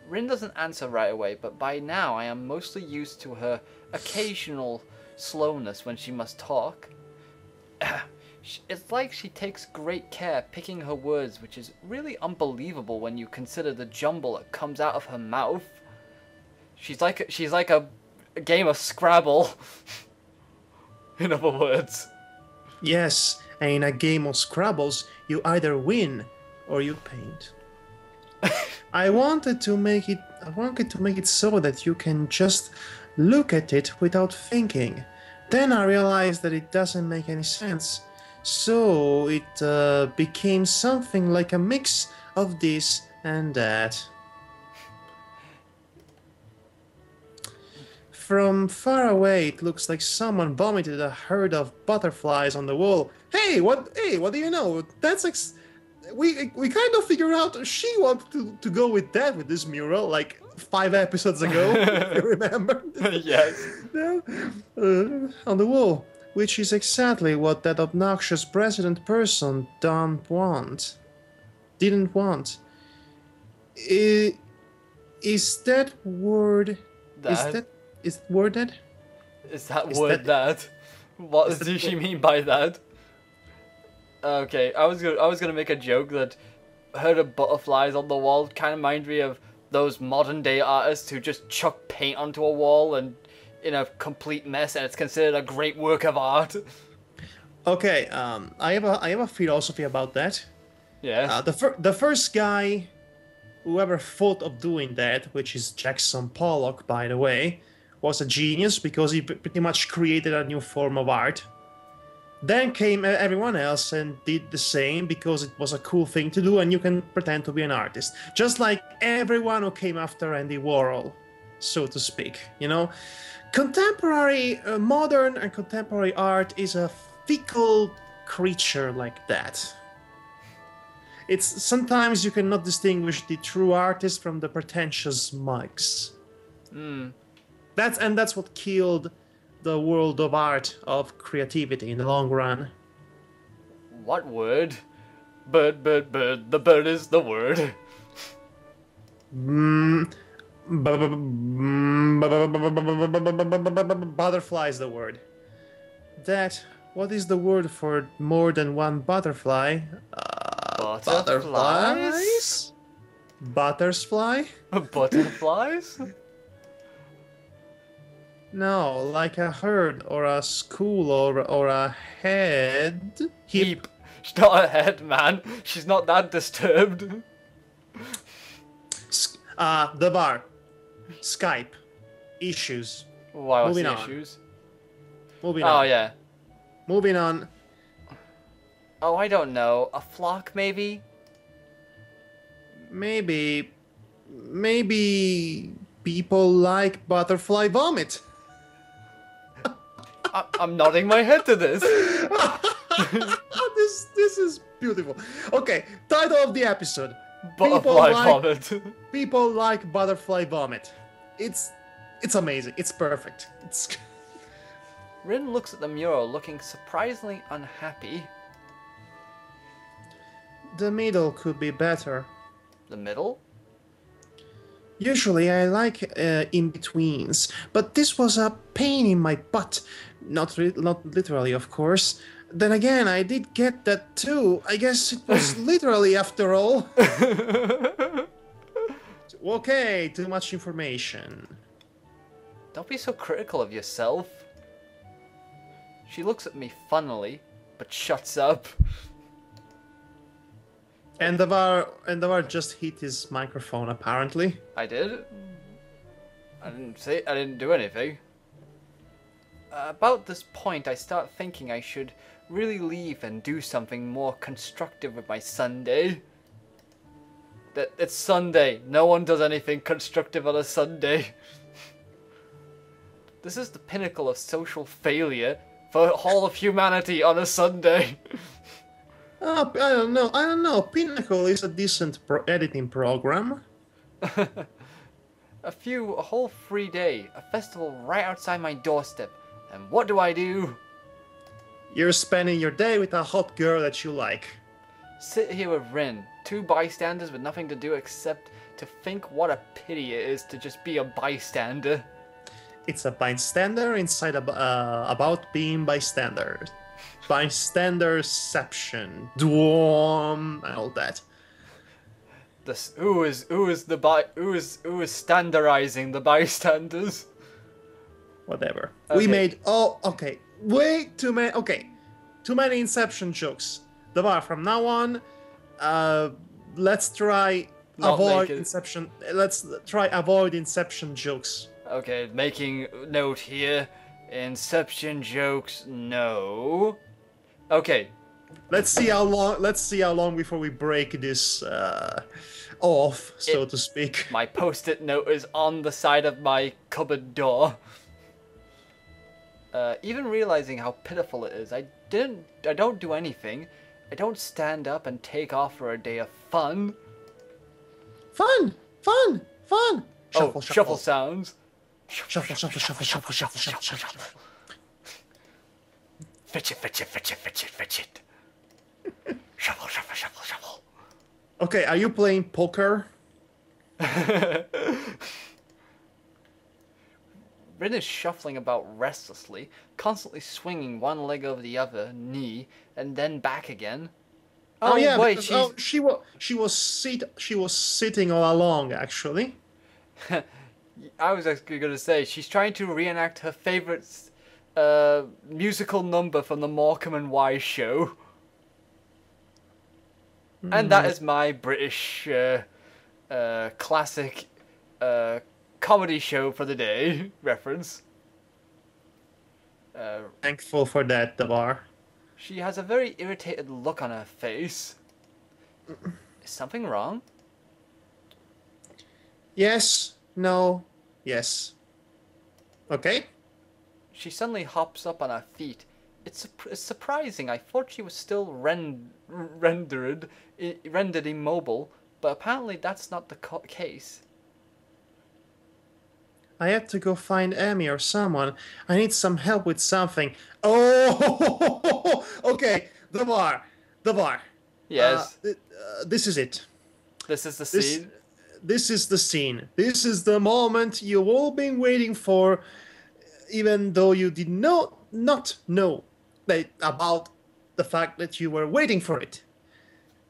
Rin doesn't answer right away, but by now I am mostly used to her occasional slowness when she must talk. It's like she takes great care picking her words, which is really unbelievable when you consider the jumble that comes out of her mouth. She's like a game of Scrabble. In other words. Yes, and in a game of Scrabbles, you either win or you paint. I wanted to make it so that you can just look at it without thinking. Then I realized that it doesn't make any sense. So it became something like a mix of this and that. From far away, it looks like someone vomited a herd of butterflies on the wall. Hey, what do you know? That's we kind of figured out she wanted to go with that with this mural like 5 episodes ago. If you remember? Yes. On the wall, which is exactly what that obnoxious president person didn't want. Is that word? Is that worded? Is that word that? What does she mean by that? Okay, I was gonna make a joke that herd of butterflies on the wall kind of reminds me of those modern day artists who just chuck paint onto a wall and in a complete mess, and it's considered a great work of art. Okay, I have a philosophy about that. Yeah. The first guy who ever thought of doing that, which is Jackson Pollock, by the way, was a genius because he pretty much created a new form of art. Then came everyone else and did the same because it was a cool thing to do and you can pretend to be an artist. Just like everyone who came after Andy Warhol, so to speak, you know? Contemporary, modern and contemporary art is a fickle creature like that. It's sometimes you cannot distinguish the true artist from the pretentious mugs. That's what killed the world of art, of creativity in the long run. What word? Bird. The bird is the word. Butterfly is the word. What is the word for more than one butterfly? Butterflies? Buttersfly? Butterflies? No, like a herd or a school or a head. Heap. She's not a head, man. She's not that disturbed. The bar. Skype. Issues. Why was Moving the on. issues? Moving on. Oh, yeah. Moving on. Oh, I don't know. A flock, maybe? Maybe people like butterfly vomit. I'm nodding my head to this. This is beautiful. Okay, title of the episode. Butterfly vomit. People like butterfly vomit. It's amazing. It's perfect. Rin looks at the mural looking surprisingly unhappy. The middle could be better. The middle? Usually I like in-betweens, but this was a pain in my butt. Not literally, of course. Then again, I did get that too. I guess it was literally after all. Okay, too much information. Don't be so critical of yourself. She looks at me funnily, but shuts up. And Davar just hit his microphone, apparently. I did? I didn't do anything. About this point, I start thinking I should really leave and do something more constructive with my Sunday. It's Sunday. No one does anything constructive on a Sunday. This is the pinnacle of social failure for all of humanity on a Sunday. I don't know. Pinnacle is a decent editing program. A whole free day, a festival right outside my doorstep. And what do? You're spending your day with a hot girl that you like. Sit here with Rin, two bystanders with nothing to do except to think what a pity it is to just be a bystander. It's a bystander inside about being bystander. Bystanderception. Dwarm and all that. Who is standardizing the bystanders? Whatever. Okay. We made okay. Way too many too many Inception jokes. Davar, from now on, let's try avoid Inception. Let's try avoid Inception jokes. Okay, making note here. Inception jokes, no. Okay. Let's see how long before we break this off, so to speak. My post-it note is on the side of my cupboard door. Even realizing how pitiful it is, I don't do anything. I don't stand up and take off for a day of fun. Fun! Shuffle, shuffle sounds. Shuffle. Fetch it. Shuffle. Okay, are you playing poker? Rin is shuffling about restlessly, constantly swinging one leg over the other knee and then back again. Oh yeah, wait, she was sitting all along actually. I was actually going to say she's trying to reenact her favorite musical number from the Morecambe and Wise show. And that is my British classic comedy show for the day reference. Thankful for that, Davar. She has a very irritated look on her face. Is something wrong? Yes. No. Yes. Okay. She suddenly hops up on her feet. It's surprising. I thought she was still rendered immobile, but apparently that's not the case. I had to go find Amy or someone. I need some help with something. Oh, okay. Davar. Yes. This is it. This is the scene. This is the scene. This is the moment you've all been waiting for, even though you did not know about the fact that you were waiting for it.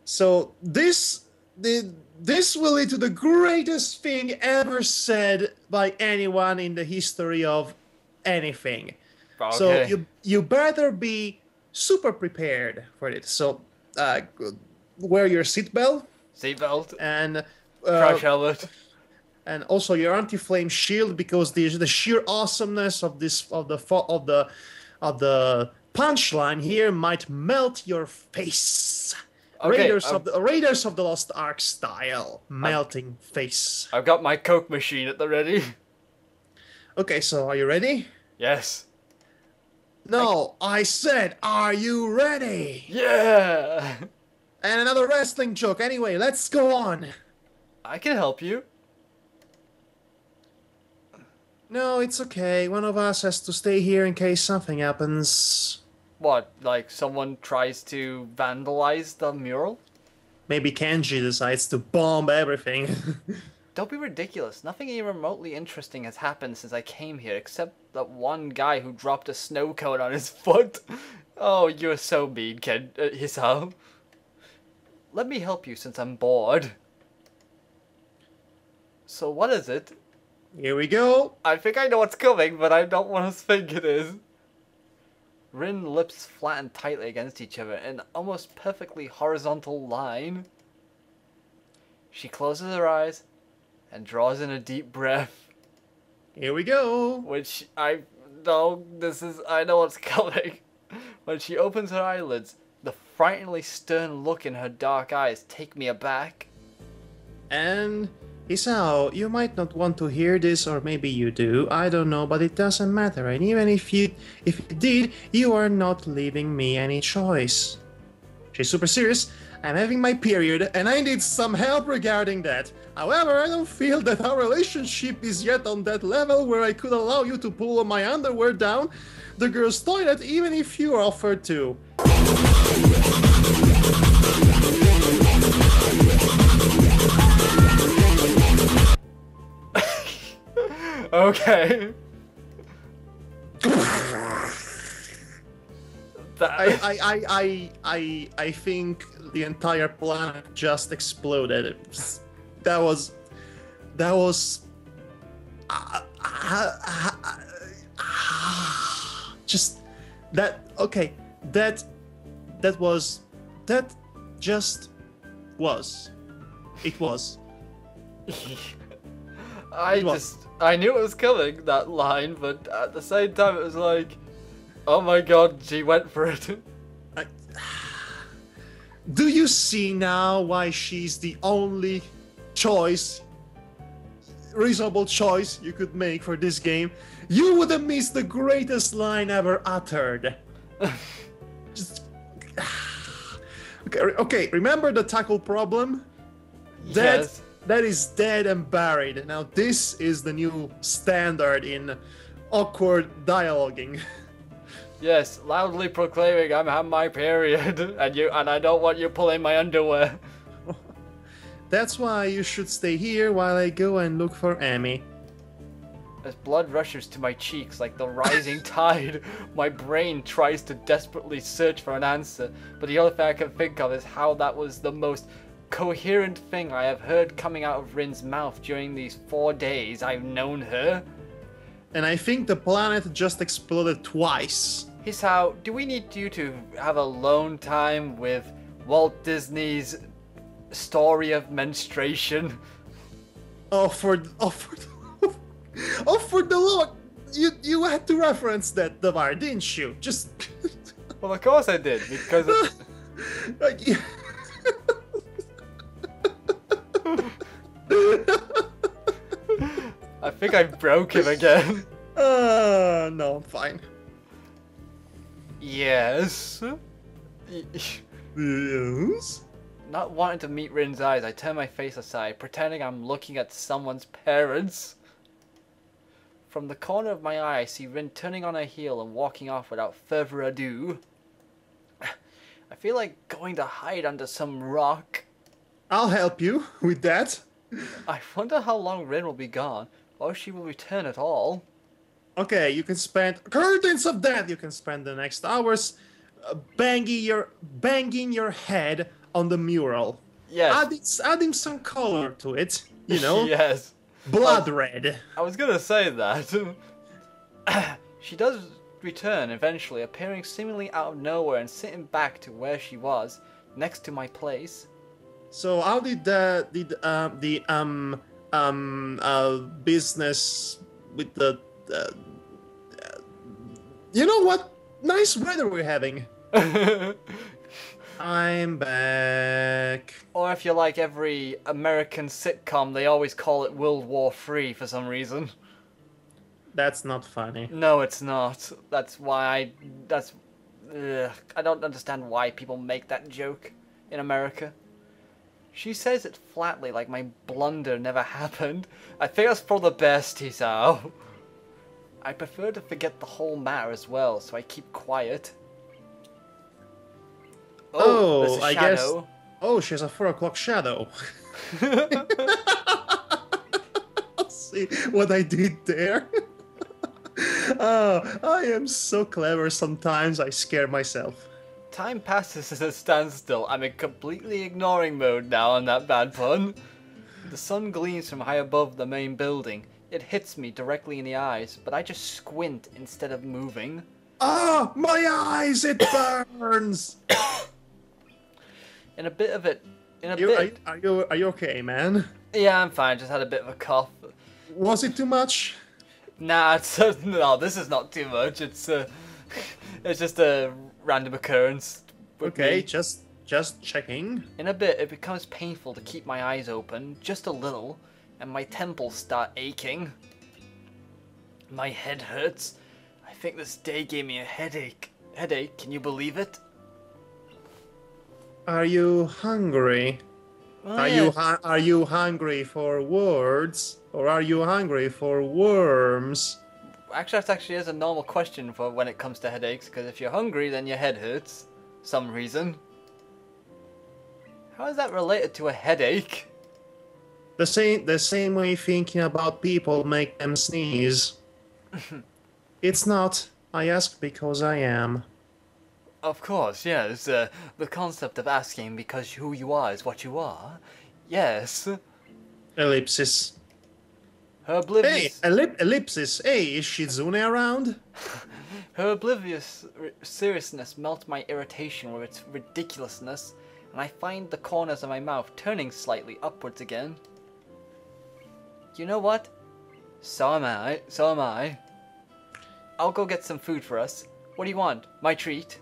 So this will lead to the greatest thing ever said by anyone in the history of anything. Okay. So you better be super prepared for it. So wear your seatbelt. And crash helmet. And also your anti-flame shield, because the sheer awesomeness of the punchline here might melt your face. Okay, Raiders of the Lost Ark style, melting face. I've got my Coke machine at the ready. Okay, so are you ready? Yes. No, I said, are you ready? Yeah. And another wrestling joke. Anyway, let's go on. I can help you. No, it's okay. One of us has to stay here in case something happens. What, like someone tries to vandalize the mural? maybe Kenji decides to bomb everything. Don't be ridiculous. Nothing even remotely interesting has happened since I came here, except that one guy who dropped a snow cone on his foot. Oh, you're so mean, Hisao. Let me help you since I'm bored. So what is it? Here we go. I think I know what's coming, but I don't want to think it is. Rin lips flatten tightly against each other in an almost perfectly horizontal line. She closes her eyes and draws in a deep breath. Here we go. Which I know what's coming. When she opens her eyelids, the frighteningly stern look in her dark eyes take me aback. And Isao, you might not want to hear this, or maybe you do, I don't know, but it doesn't matter. And even if you did, you are not leaving me any choice. She's super serious. I'm having my period, and I need some help regarding that. However, I don't feel that our relationship is yet on that level where I could allow you to pull my underwear down the girl's toilet, even if you offered to. Okay. I think the entire planet just exploded. That was just that. Okay, that just was. It was. I knew it was coming, that line, but at the same time it was like, oh my god, she went for it. Do you see now why she's the only choice, reasonable choice you could make for this game? You would have missed the greatest line ever uttered. Just... Okay, remember the tackle problem? Yes. That is dead and buried. Now this is the new standard in awkward dialoguing. Yes, loudly proclaiming I'm having my period, and I don't want you pulling my underwear. That's why you should stay here while I go and look for Amy. As blood rushes to my cheeks like the rising tide, my brain tries to desperately search for an answer, but the only thing I can think of is how that was the most coherent thing I have heard coming out of Rin's mouth during these 4 days I've known her. And I think the planet just exploded twice. Hisao, do we need you to have alone time with Walt Disney's story of menstruation? Oh, for the Lord! You had to reference that, Davar, didn't you? Just... Well, of course I did, because... I think I broke him again. No, I'm fine. Yes? Yes? Not wanting to meet Rin's eyes, I turn my face aside, pretending I'm looking at someone's parents. From the corner of my eye, I see Rin turning on her heel and walking off without further ado. I feel like going to hide under some rock. I'll help you with that. I wonder how long Rin will be gone, or if she will return at all. Okay, you can spend curtains of that. You can spend the next hours banging your head on the mural. Yes. Adding some color to it. You know. Yes. Blood red. I was gonna say that. She does return eventually, appearing seemingly out of nowhere and sitting back to where she was, next to my place. So how did the business with the you know what? Nice weather we're having. I'm back. Or if you like every American sitcom, they always call it World War III for some reason. That's not funny. No, it's not. That's why I don't understand why people make that joke in America. She says it flatly, like my blunder never happened. I think that's for the best, Hisao. I prefer to forget the whole matter as well, so I keep quiet. Oh, there's a I shadow. guess. Oh, she has a 4 o'clock shadow. See what I did there? Oh, I am so clever sometimes, I scare myself. Time passes at a standstill. I'm in completely ignoring mode now on that bad pun. The sun gleams from high above the main building. It hits me directly in the eyes, but I just squint instead of moving. Ah, my eyes, it burns! In a bit of it... Are you okay, man? Yeah, I'm fine. Just had a bit of a cough. Was it too much? Nah, no, this is not too much. It's just a random occurrence. Okay, Me. just checking. In a bit, it becomes painful to keep my eyes open, just a little, and my temples start aching. My head hurts. I think this day gave me a headache. Headache, can you believe it? Are you hungry? Oh, Are you hungry for words, or are you hungry for worms? Actually, that actually is a normal question for when it comes to headaches, because if you're hungry, then your head hurts. Some reason. How is that related to a headache? The same way thinking about people make them sneeze. It's not. I ask because I am. Of course, yes. The concept of asking because who you are is what you are. Yes. Ellipsis. Her oblivious... Hey, ellipsis. Hey, is Shizune around? Her oblivious seriousness melts my irritation with its ridiculousness, and I find the corners of my mouth turning slightly upwards again. You know what? So am I. I'll go get some food for us. What do you want? My treat?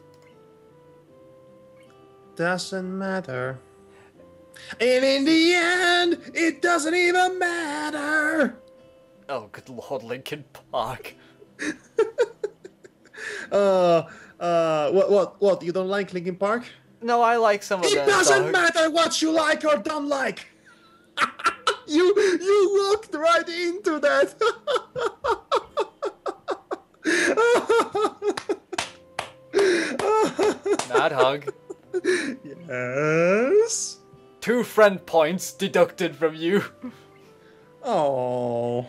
Doesn't matter. And in the end, it doesn't even matter. Oh, good lord, Linkin Park. What? You don't like Linkin Park? No, I like some of It their doesn't songs. matter what you like or don't like. You walked right into that. Madhog. Yes. 2 friend points deducted from you. Oh.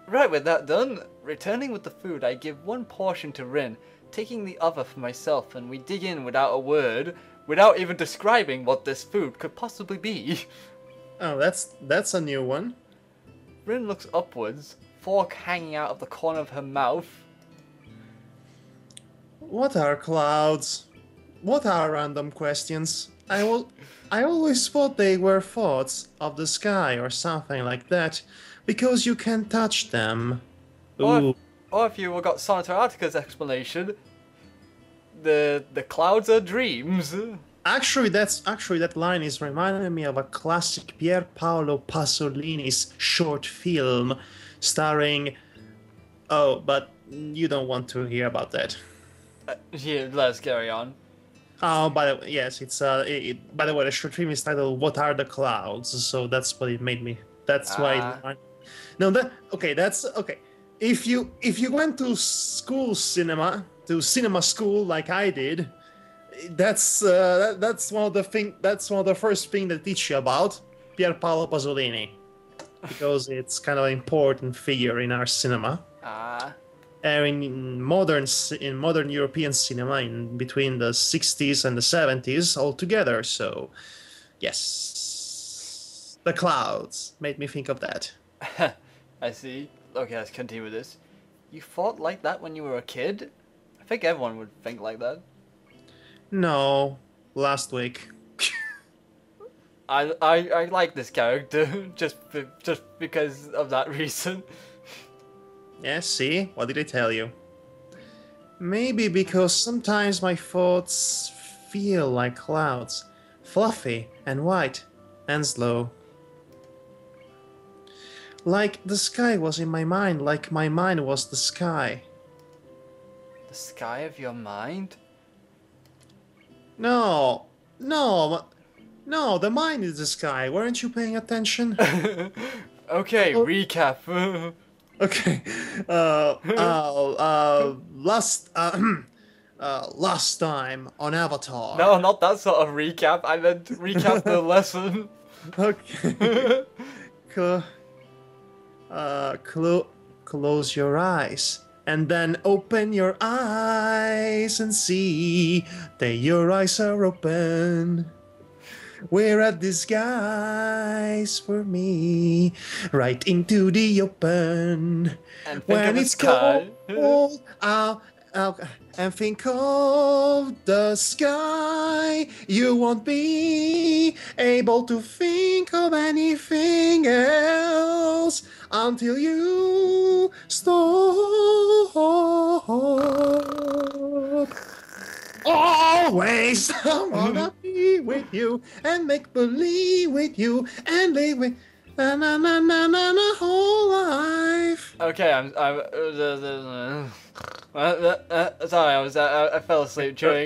Right, with that done, returning with the food, I give 1 portion to Rin, taking the other for myself, and we dig in without a word, without even describing what this food could possibly be. Oh, that's a new one. Rin looks upwards, fork hanging out of the corner of her mouth. What are clouds? What are random questions? I always thought they were thoughts of the sky or something like that, because you can touch them. Ooh. Or if you got Sonata Arctica's explanation, the clouds are dreams. Actually, that line is reminding me of a classic Pier Paolo Pasolini's short film, starring. Oh, but you don't want to hear about that. Yeah, let's carry on. Oh, by the way, yes, it's by the way, the short film is titled "What Are the Clouds?" So that's what it made me. That's why. No, that's okay. If you went to cinema school like I did, that's one of the first thing they teach you about Pier Paolo Pasolini, because it's kind of an important figure in our cinema. In modern European cinema, in between the 60s and the 70s altogether. So, yes, the clouds made me think of that. I see. Okay, let's continue with this. You thought like that when you were a kid? I think everyone would think like that. No, last week. I like this character just because of that reason. Yeah, see? What did I tell you? Maybe because sometimes my thoughts feel like clouds. Fluffy and white and slow. Like the sky was in my mind, like my mind was the sky. The sky of your mind? No, the mind is the sky. Weren't you paying attention? Okay, recap. Okay. last time on Avatar. No, not that sort of recap. I meant recap the lesson. Okay. Cl- close your eyes. And then open your eyes and see that your eyes are open. We're a disguise for me, right into the open. And think When of the it's sky. cold, I'll and think of the sky. You won't be able to think of anything else until you stop. Always I wanna be with you and make believe with you and live with na na na na na na whole life. Okay, sorry, I fell asleep during.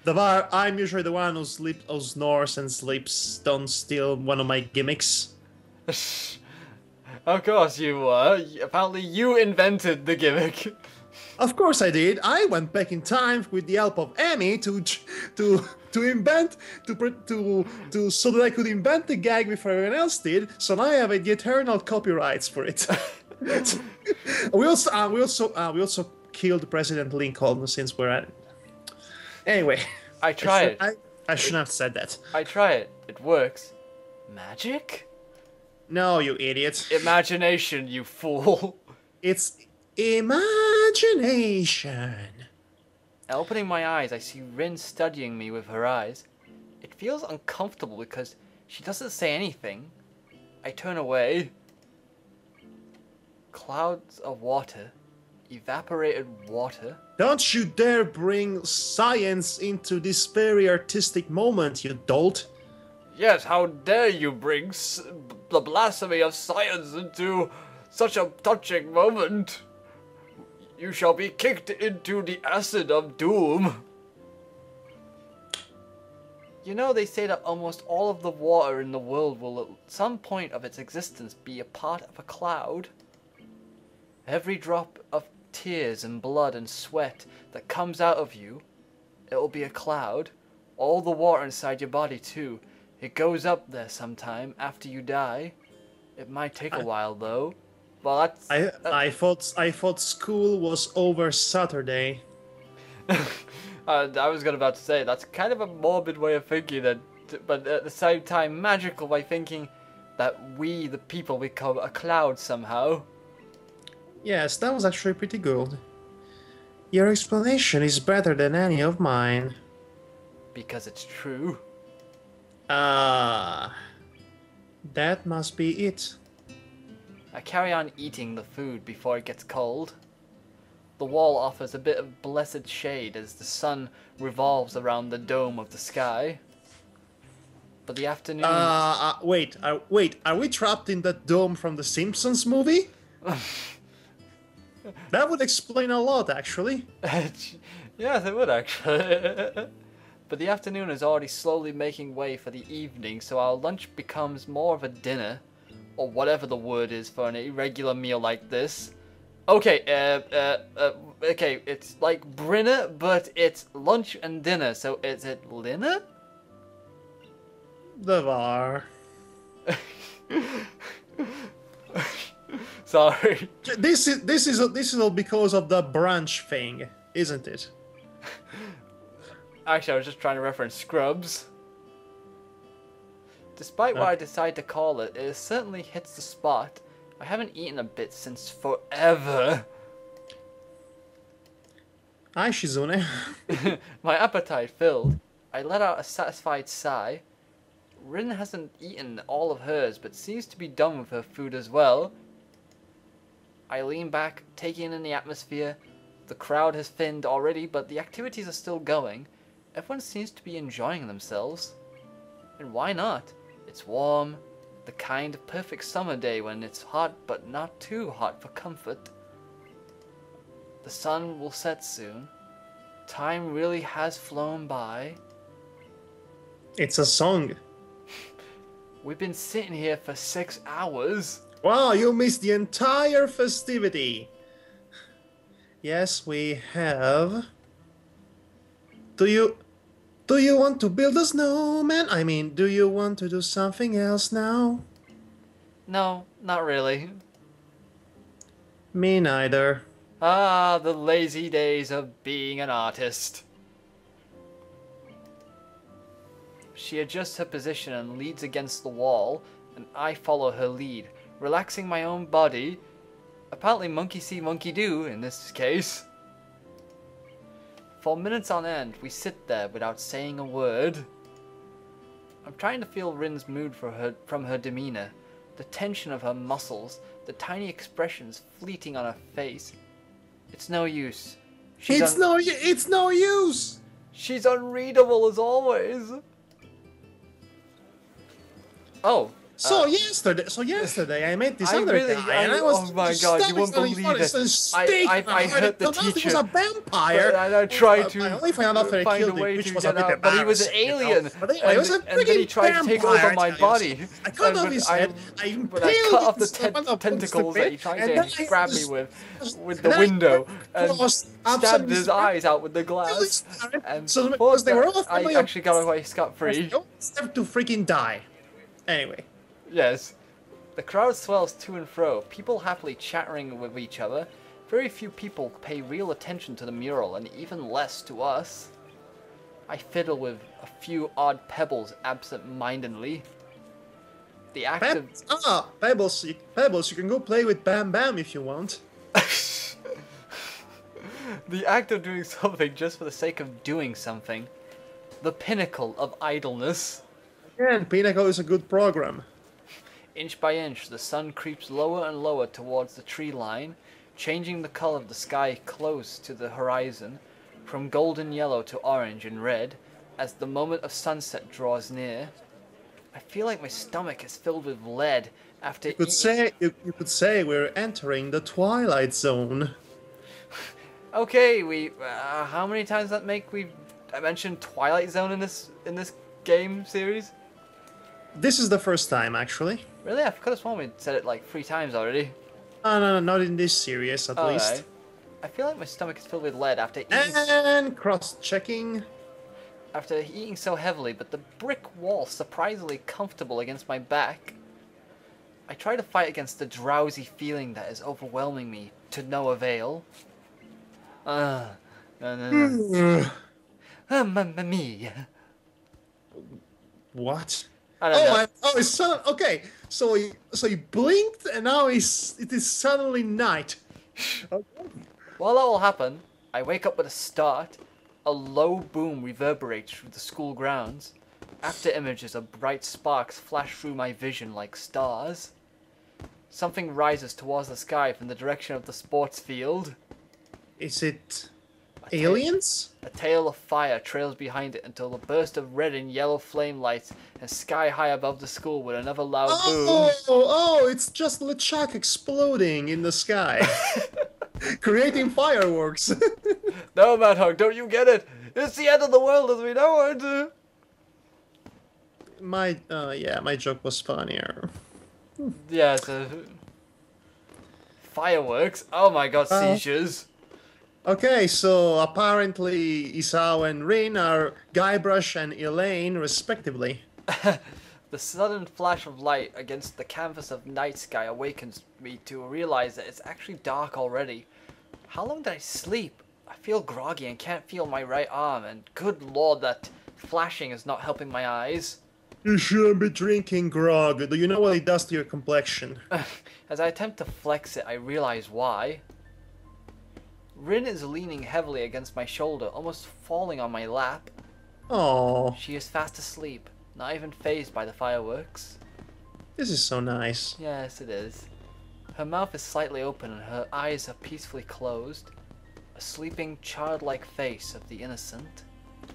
The bar. I'm usually the one who snores and sleeps. Don't steal one of my gimmicks. Of course you were. Apparently you invented the gimmick. Of course I did. I went back in time with the help of Amy to invent so that I could invent the gag before everyone else did. So now I have the eternal copyrights for it. we also killed President Lincoln since we're at it. Anyway, I tried. I shouldn't have said that. I try it. It works. Magic? No, you idiot. Imagination, you fool. It's imagination. Opening my eyes, I see Rin studying me with her eyes. It feels uncomfortable because she doesn't say anything. I turn away. Clouds of water. Evaporated water. Don't you dare bring science into this very artistic moment, you dolt. Yes, how dare you bring the blasphemy of science into such a touching moment. You shall be kicked into the acid of doom. You know, they say that almost all of the water in the world will at some point of its existence be a part of a cloud. Every drop of tears and blood and sweat that comes out of you, it will be a cloud. All the water inside your body too. It goes up there sometime after you die. It might take a while though. Well, I thought school was over Saturday. I was about to say that's kind of a morbid way of thinking, but at the same time magical by thinking that we, the people, become a cloud somehow. Yes, that was actually pretty good. Your explanation is better than any of mine. Because it's true. Ah, that must be it. I carry on eating the food before it gets cold. The wall offers a bit of blessed shade as the sun revolves around the dome of the sky. But the afternoon... Wait, are we trapped in that dome from the Simpsons movie? That would explain a lot, actually. Yes, it would, actually. But the afternoon is already slowly making way for the evening, so our lunch becomes more of a dinner, or whatever the word is for an irregular meal like this. Okay, okay, it's like Brinner, but it's lunch and dinner, so is it Linner? The var. Sorry. This is all because of the brunch thing, isn't it? Actually, I was just trying to reference Scrubs. Despite what I decide to call it, it certainly hits the spot. I haven't eaten a bit since forever. Hi, Shizune. My appetite filled. I let out a satisfied sigh. Rin hasn't eaten all of hers, but seems to be done with her food as well. I lean back, taking in the atmosphere. The crowd has thinned already, but the activities are still going. Everyone seems to be enjoying themselves. And why not? It's warm, the kind of perfect summer day when it's hot but not too hot for comfort. The sun will set soon. Time really has flown by. It's a song. We've been sitting here for 6 hours. Wow, you missed the entire festivity. Yes, we have. Do you want to build a snowman? I mean, do you want to do something else now? No, not really. Me neither. Ah, the lazy days of being an artist. She adjusts her position and leads against the wall, and I follow her lead, relaxing my own body. Apparently monkey see, monkey do in this case. For minutes on end, we sit there without saying a word. I'm trying to feel Rin's mood from her demeanor, the tension of her muscles, the tiny expressions fleeting on her face. It's no use. It's no use! She's unreadable as always. Oh. So yesterday I met this other guy, and I was oh my god, you won't believe it. I hurt the teacher. He was a vampire. And I tried to I only found out that I find a killed him, way which to was a get bit out, but he was an embarrassing, alien. you know? But anyway, he was a And then he friggin' tried to take over vampire, my I tell you. body. I cut off his head, I impaled cut off the his tentacles that he tried to grab me with the and window, I and crossed stabbed absolutely his eyes out with the glass. And so before because they were that, all I family actually got away scot-free. Step to freaking die. Anyway. Yes. The crowd swells to and fro, people happily chattering with each other. Very few people pay real attention to the mural, and even less to us. I fiddle with a few odd pebbles absent-mindedly. The act of... Pebbles, you can go play with Bam Bam if you want. The act of doing something just for the sake of doing something. The pinnacle of idleness. Again, Pinnacle is a good program. Inch by inch, the sun creeps lower and lower towards the tree line, changing the color of the sky close to the horizon, from golden yellow to orange and red, as the moment of sunset draws near. I feel like my stomach is filled with lead after you could say we're entering the Twilight Zone. Okay, how many times does that make I mentioned Twilight Zone in this game series? This is the first time, actually. Really? I could have sworn we said it like 3 times already. No, not in this series, at least. Right. I feel like my stomach is filled with lead after eating... And cross-checking. After eating so heavily, but the brick wall surprisingly comfortable against my back. I try to fight against the drowsy feeling that is overwhelming me, to no avail. Mamma mia. What? I don't know. It's sudden. Okay, so he blinked, and now it is suddenly night. Okay. While that will happen, I wake up with a start. A low boom reverberates through the school grounds. After images of bright sparks flash through my vision like stars. Something rises towards the sky from the direction of the sports field. Is it aliens? A tail of fire trails behind it until a burst of red and yellow flame lights and sky high above the school with another loud boom. Oh, it's just LeChuck exploding in the sky. Creating fireworks. No, Madhog, don't you get it? It's the end of the world as we know it. My joke was funnier. Yeah, so... Fireworks? Oh my god, seizures. Okay, so apparently Isao and Rin are Guybrush and Elaine, respectively. The sudden flash of light against the canvas of night sky awakens me to realize that it's actually dark already. How long did I sleep? I feel groggy and can't feel my right arm, and good lord, that flashing is not helping my eyes. You shouldn't be drinking grog. Do you know what it does to your complexion? As I attempt to flex it, I realize why. Rin is leaning heavily against my shoulder, almost falling on my lap. Oh, She is fast asleep, not even fazed by the fireworks. this is so nice. Yes, it is. Her mouth is slightly open and her eyes are peacefully closed. A sleeping, childlike face of the innocent.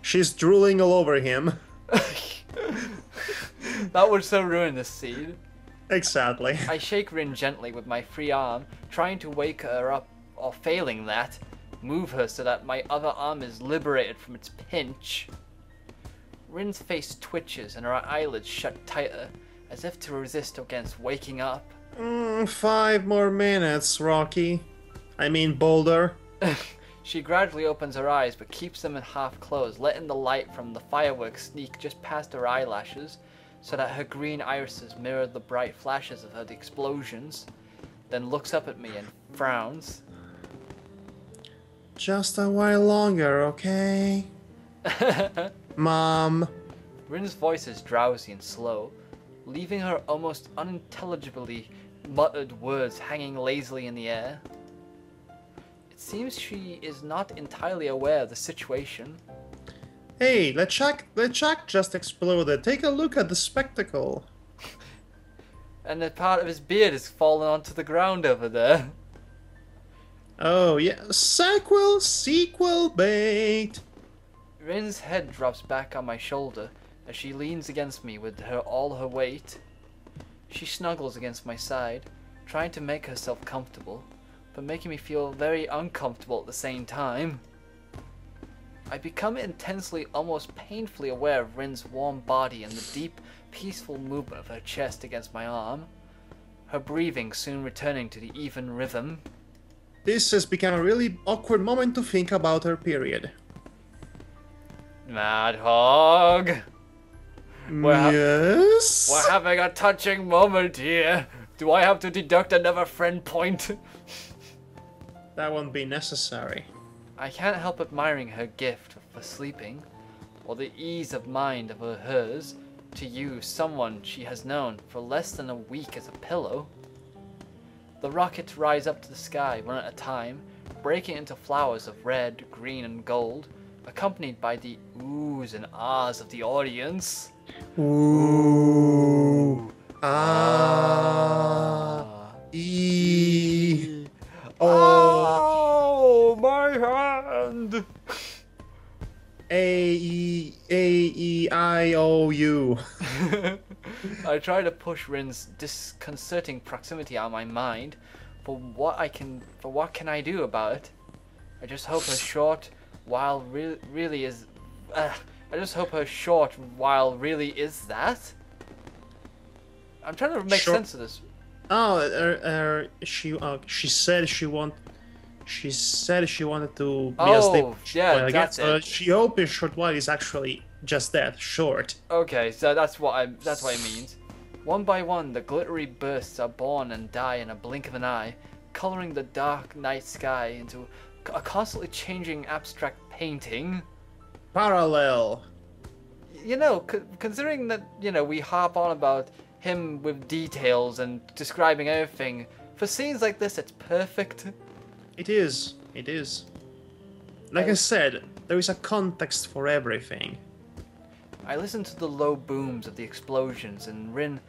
She's drooling all over him. That would so ruin this scene. Exactly. I shake Rin gently with my free arm, trying to wake her up, or failing that, move her so that my other arm is liberated from its pinch. Rin's face twitches and her eyelids shut tighter, as if to resist against waking up. 5 more minutes, Rocky. I mean Boulder. She gradually opens her eyes, but keeps them half closed, letting the light from the fireworks sneak just past her eyelashes, so that her green irises mirror the bright flashes of the explosions, then looks up at me and frowns. Just a while longer, okay? Mom. Rin's voice is drowsy and slow, leaving her almost unintelligibly muttered words hanging lazily in the air. It seems she is not entirely aware of the situation. Hey, LeChuck just exploded. Take a look at the spectacle. And a part of his beard is fallen onto the ground over there. Oh yeah, sequel bait. Rin's head drops back on my shoulder as she leans against me with all her weight. She snuggles against my side, trying to make herself comfortable, but making me feel very uncomfortable at the same time. I become intensely, almost painfully aware of Rin's warm body and the deep, peaceful movement of her chest against my arm, her breathing soon returning to the even rhythm. This has become a really awkward moment to think about her period. Madhog! Yes? We're having a touching moment here. Do I have to deduct another friend point? That won't be necessary. I can't help admiring her gift for sleeping, or the ease of mind of hers to use someone she has known for less than a week as a pillow. The rockets rise up to the sky one at a time, breaking into flowers of red, green, and gold, accompanied by the oohs and ahs of the audience. Ooh. Ah. E. Oh, my hand! A-E-I-O-U. I try to push Rin's disconcerting proximity out of my mind. What can I do about it? I just hope her short while really is. I just hope her short while really is that. I'm trying to make sense of this. Oh, she said she wanted to be Oh, yeah, well, that's it. She hoped his short while is actually just that, short. Okay, so that's what it means. One by one, the glittery bursts are born and die in a blink of an eye, coloring the dark night sky into a constantly changing abstract painting. Parallel. You know, considering that, you know, we harp on about him with details and describing everything, for scenes like this, it's perfect. It is. Like I said, there is a context for everything. I listen to the low booms of the explosions and Rin's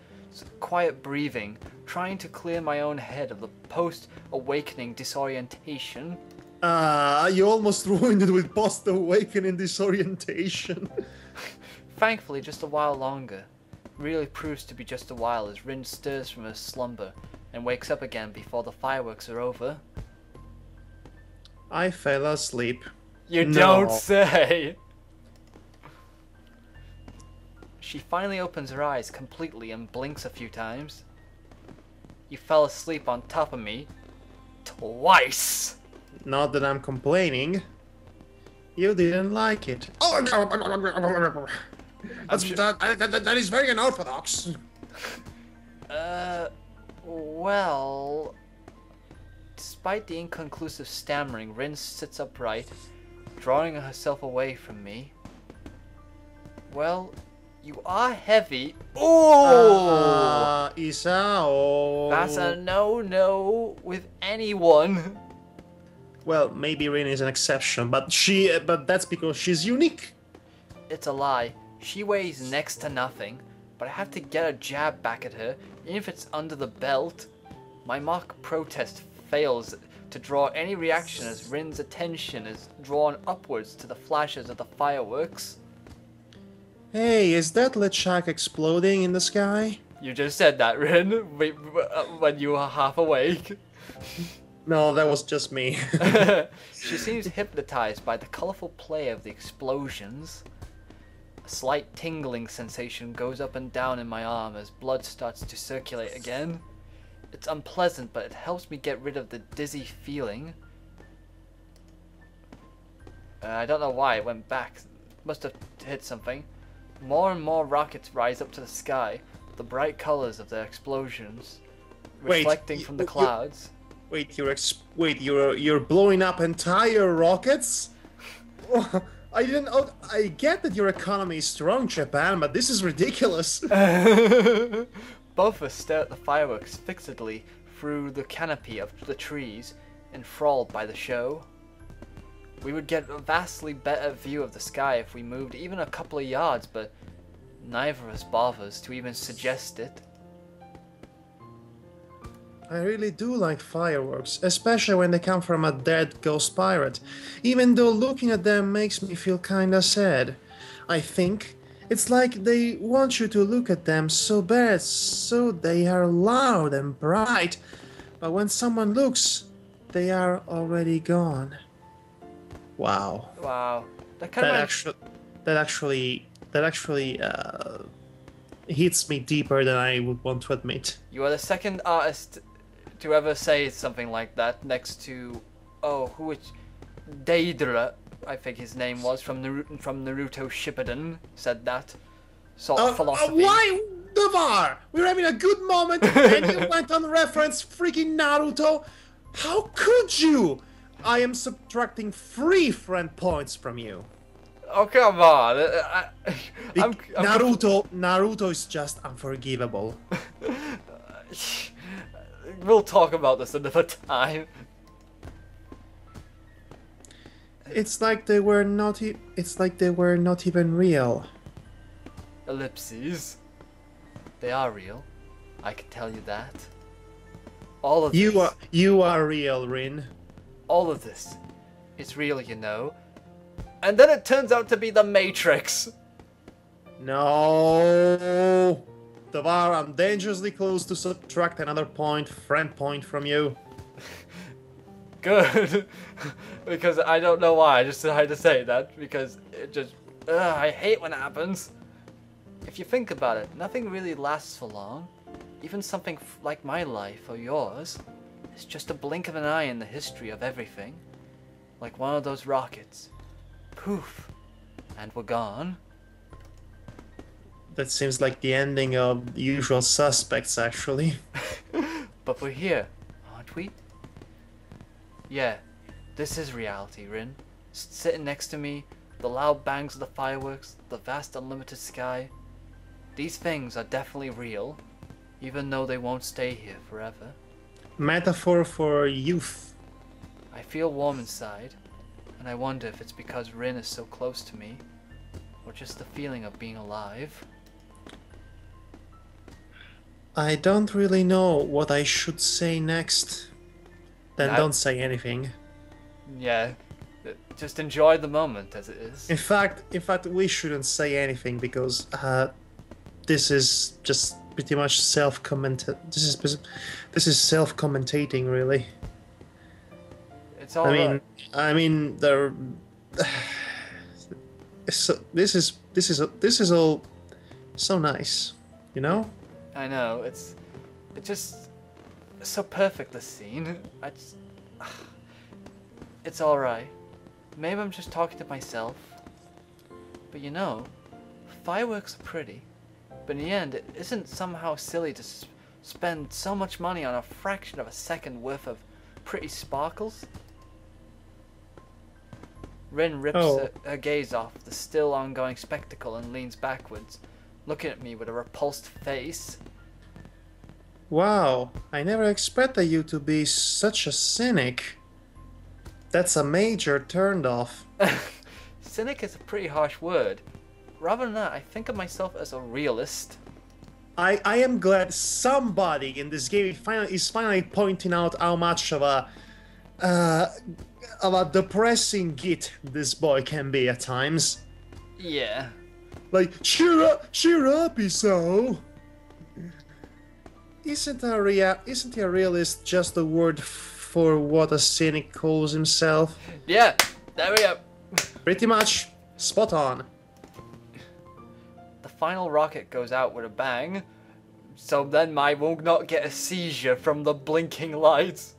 quiet breathing, trying to clear my own head of the post-awakening disorientation. You almost ruined it with post-awakening disorientation. Thankfully, just a while longer. Really proves to be just a while as Rin stirs from her slumber and wakes up again before the fireworks are over. I fell asleep. You No. don't say! She finally opens her eyes completely and blinks a few times. You fell asleep on top of me. Twice! Not that I'm complaining. You didn't like it. That is very unorthodox. Well... Despite the inconclusive stammering, Rin sits upright, drawing herself away from me. Well, you are heavy. Oh! Isao. That's a no-no with anyone. Well, maybe Rin is an exception, but that's because she's unique. It's a lie. She weighs next to nothing, but I have to get a jab back at her, even if it's under the belt. My mock protest fails to draw any reaction as Rin's attention is drawn upwards to the flashes of the fireworks. Hey, is that LeChuck exploding in the sky? You just said that, Rin, when you were half awake. No, that was just me. She seems hypnotized by the colorful play of the explosions. A slight tingling sensation goes up and down in my arm as blood starts to circulate again. It's unpleasant, but it helps me get rid of the dizzy feeling. I don't know why it went back. Must have hit something. More and more rockets rise up to the sky, the bright colors of their explosions reflecting from the clouds. Wait, you're blowing up entire rockets? I didn't. I get that your economy is strong, Japan, but this is ridiculous. Both of us stare at the fireworks fixedly through the canopy of the trees, enthralled by the show. We would get a vastly better view of the sky if we moved even a couple of yards, but neither of us bothers to even suggest it. I really do like fireworks, especially when they come from a dead ghost pirate, even though looking at them makes me feel kinda sad. I think it's like they want you to look at them so bad, so they are loud and bright, but when someone looks, they are already gone. Wow. Wow. That actually hits me deeper than I would want to admit. You are the second artist to ever say something like that, next to Deidara, I think his name was, from Naruto Shippuden, said that sort of philosophy. Why, Navar? We're having a good moment, and you went on reference freaking Naruto. How could you? I am subtracting 3 friend points from you. Oh, come on. Naruto is just unforgivable. We'll talk about this another time. It's like they were not even real. Ellipses. They are real. I can tell you that. All of this. You are real, Rin. All of this. It's real, you know. And then it turns out to be the Matrix. No. Tavar, I'm dangerously close to subtract another friend point from you. Good. Because I don't know why, I just had to say that, because it just... I hate when it happens. If you think about it, nothing really lasts for long. Even something like my life or yours is just a blink of an eye in the history of everything. Like one of those rockets. Poof. And we're gone. That seems like the ending of The Usual Suspects, actually. But we're here, aren't we? Yeah, this is reality, Rin. Sitting next to me, the loud bangs of the fireworks, the vast unlimited sky. These things are definitely real, even though they won't stay here forever. Metaphor for youth. I feel warm inside, and I wonder if it's because Rin is so close to me, or just the feeling of being alive. I don't really know what I should say next. Then don't say anything. Yeah, just enjoy the moment as it is. In fact, we shouldn't say anything because this is just pretty much This is self-commentating, really. It's all right. I mean, this is all so nice, you know. I know, it's just so perfect, this scene. It's alright. Maybe I'm just talking to myself. But you know, fireworks are pretty. But in the end, it isn't somehow silly to spend so much money on a fraction of a second worth of pretty sparkles? Rin rips her gaze off the still ongoing spectacle and leans backwards, looking at me with a repulsed face. Wow, I never expected you to be such a cynic. That's a major turn-off. Cynic is a pretty harsh word. Rather than that, I think of myself as a realist. I am glad somebody in this game is finally pointing out how much of a depressing git this boy can be at times. Yeah. Like, cheer up, Isao. Isn't a realist just a word for what a cynic calls himself? Yeah, there we go. Pretty much. Spot on. The final rocket goes out with a bang, so then I will not get a seizure from the blinking lights.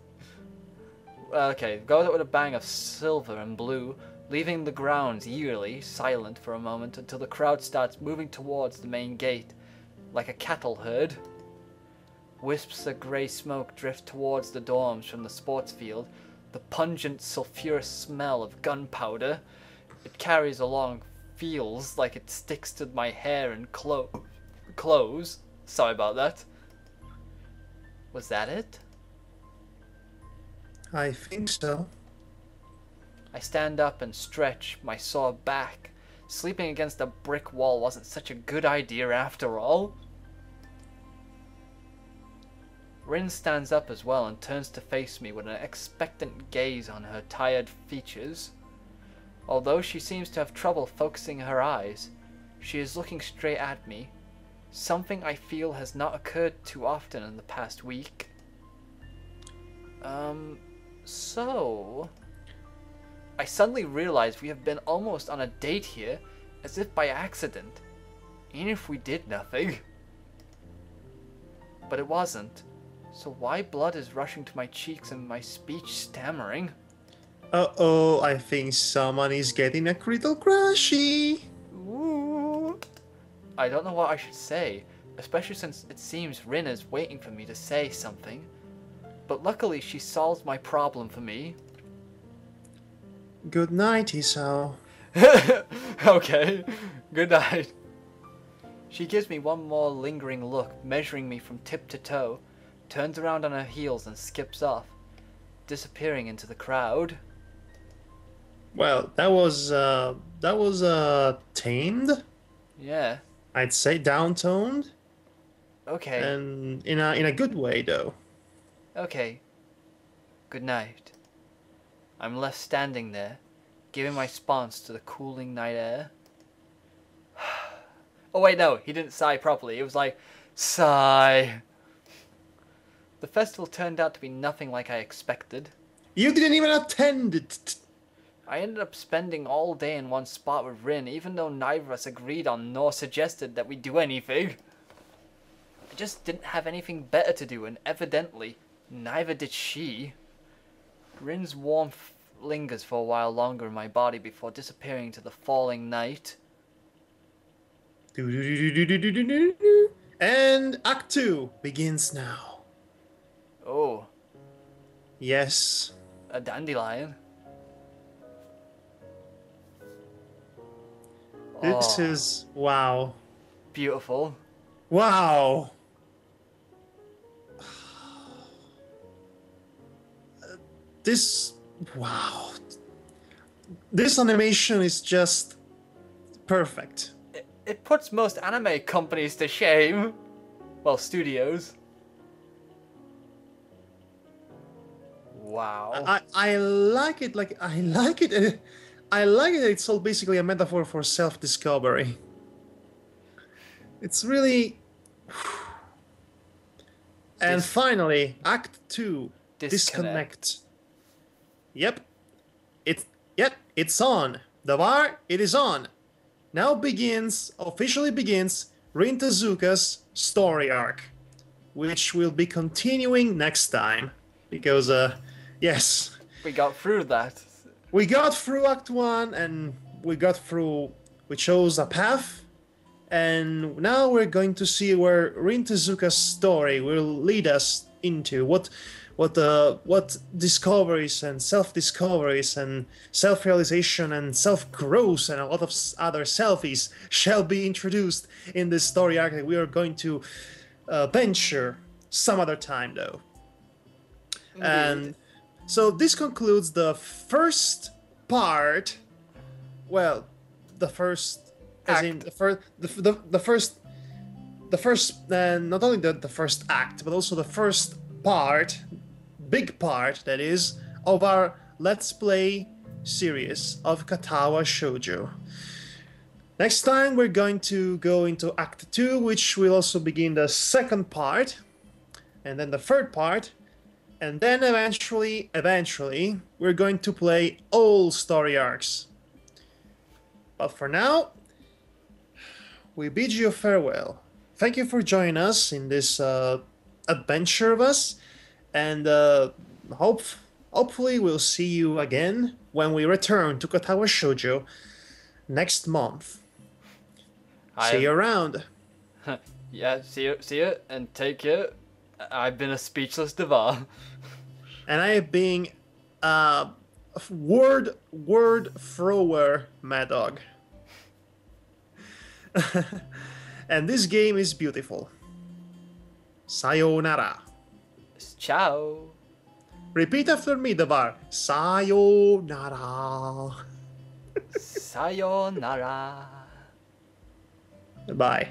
Okay, goes out with a bang of silver and blue, leaving the grounds eerily silent for a moment until the crowd starts moving towards the main gate, like a cattle herd. Wisps of grey smoke drift towards the dorms from the sports field, the pungent, sulphurous smell of gunpowder it carries along feels like it sticks to my hair and clothes. Sorry about that. Was that it? I think so. I stand up and stretch my sore back. Sleeping against a brick wall wasn't such a good idea after all. Rin stands up as well and turns to face me with an expectant gaze on her tired features. Although she seems to have trouble focusing her eyes, she is looking straight at me, something I feel has not occurred too often in the past week. So... I suddenly realize we have been almost on a date here, as if by accident, even if we did nothing. But it wasn't, so why blood is rushing to my cheeks and my speech stammering? Uh-oh, I think someone is getting a little crushy. Ooh. I don't know what I should say, especially since it seems Rin is waiting for me to say something. But luckily she solves my problem for me. Good night, Isao. Okay, good night. She gives me one more lingering look, measuring me from tip to toe, turns around on her heels and skips off, disappearing into the crowd. Well, that was tamed. Yeah. I'd say downtoned, Okay. and in a good way though. Okay. Good night. I'm left standing there, giving my response to the cooling night air. Oh wait, no, he didn't sigh properly. It was like, sigh. The festival turned out to be nothing like I expected. You didn't even attend it. I ended up spending all day in one spot with Rin, even though neither of us agreed on nor suggested that we do anything. I just didn't have anything better to do, and evidently, neither did she. Rin's warmth lingers for a while longer in my body before disappearing into the falling night. And Act 2 begins now. Oh, Yes. a dandelion. This Oh, is... wow. beautiful. Wow. This... wow. This animation is just perfect. It puts most anime companies to shame. Well, studios. Wow. I like it. Like, I like it. I like it. It's all basically a metaphor for self-discovery. It's really... And finally, Act 2, Disconnect. Yep. It's on. The bar, it is on. Now officially begins Rin Tezuka's story arc, which will be continuing next time. Because, yes. We got through that. We got through Act 1, and we chose a path, and now we're going to see where Rin Tezuka's story will lead us into, what discoveries and self-discoveries and self-realization and self-growth and a lot of other selfies shall be introduced in this story arc that we are going to venture some other time, though. Indeed. And so this concludes the first part. Well, the first, as Act. in the first, not only the first act, but also the first part, big part that is, of our Let's Play series of Katawa Shoujo. Next time we're going to go into Act 2, which will also begin the second part, and then the third part. And then eventually, we're going to play all story arcs. But for now, we bid you farewell. Thank you for joining us in this adventure of us, and hope Hopefully, we'll see you again when we return to Katawa Shoujo next month. See you around. Yeah, see you, and take care. I've been a speechless Devar. And I have been word thrower Madhog. And this game is beautiful. Sayonara. Ciao. Repeat after me, Devar. Sayonara. Sayonara. Bye.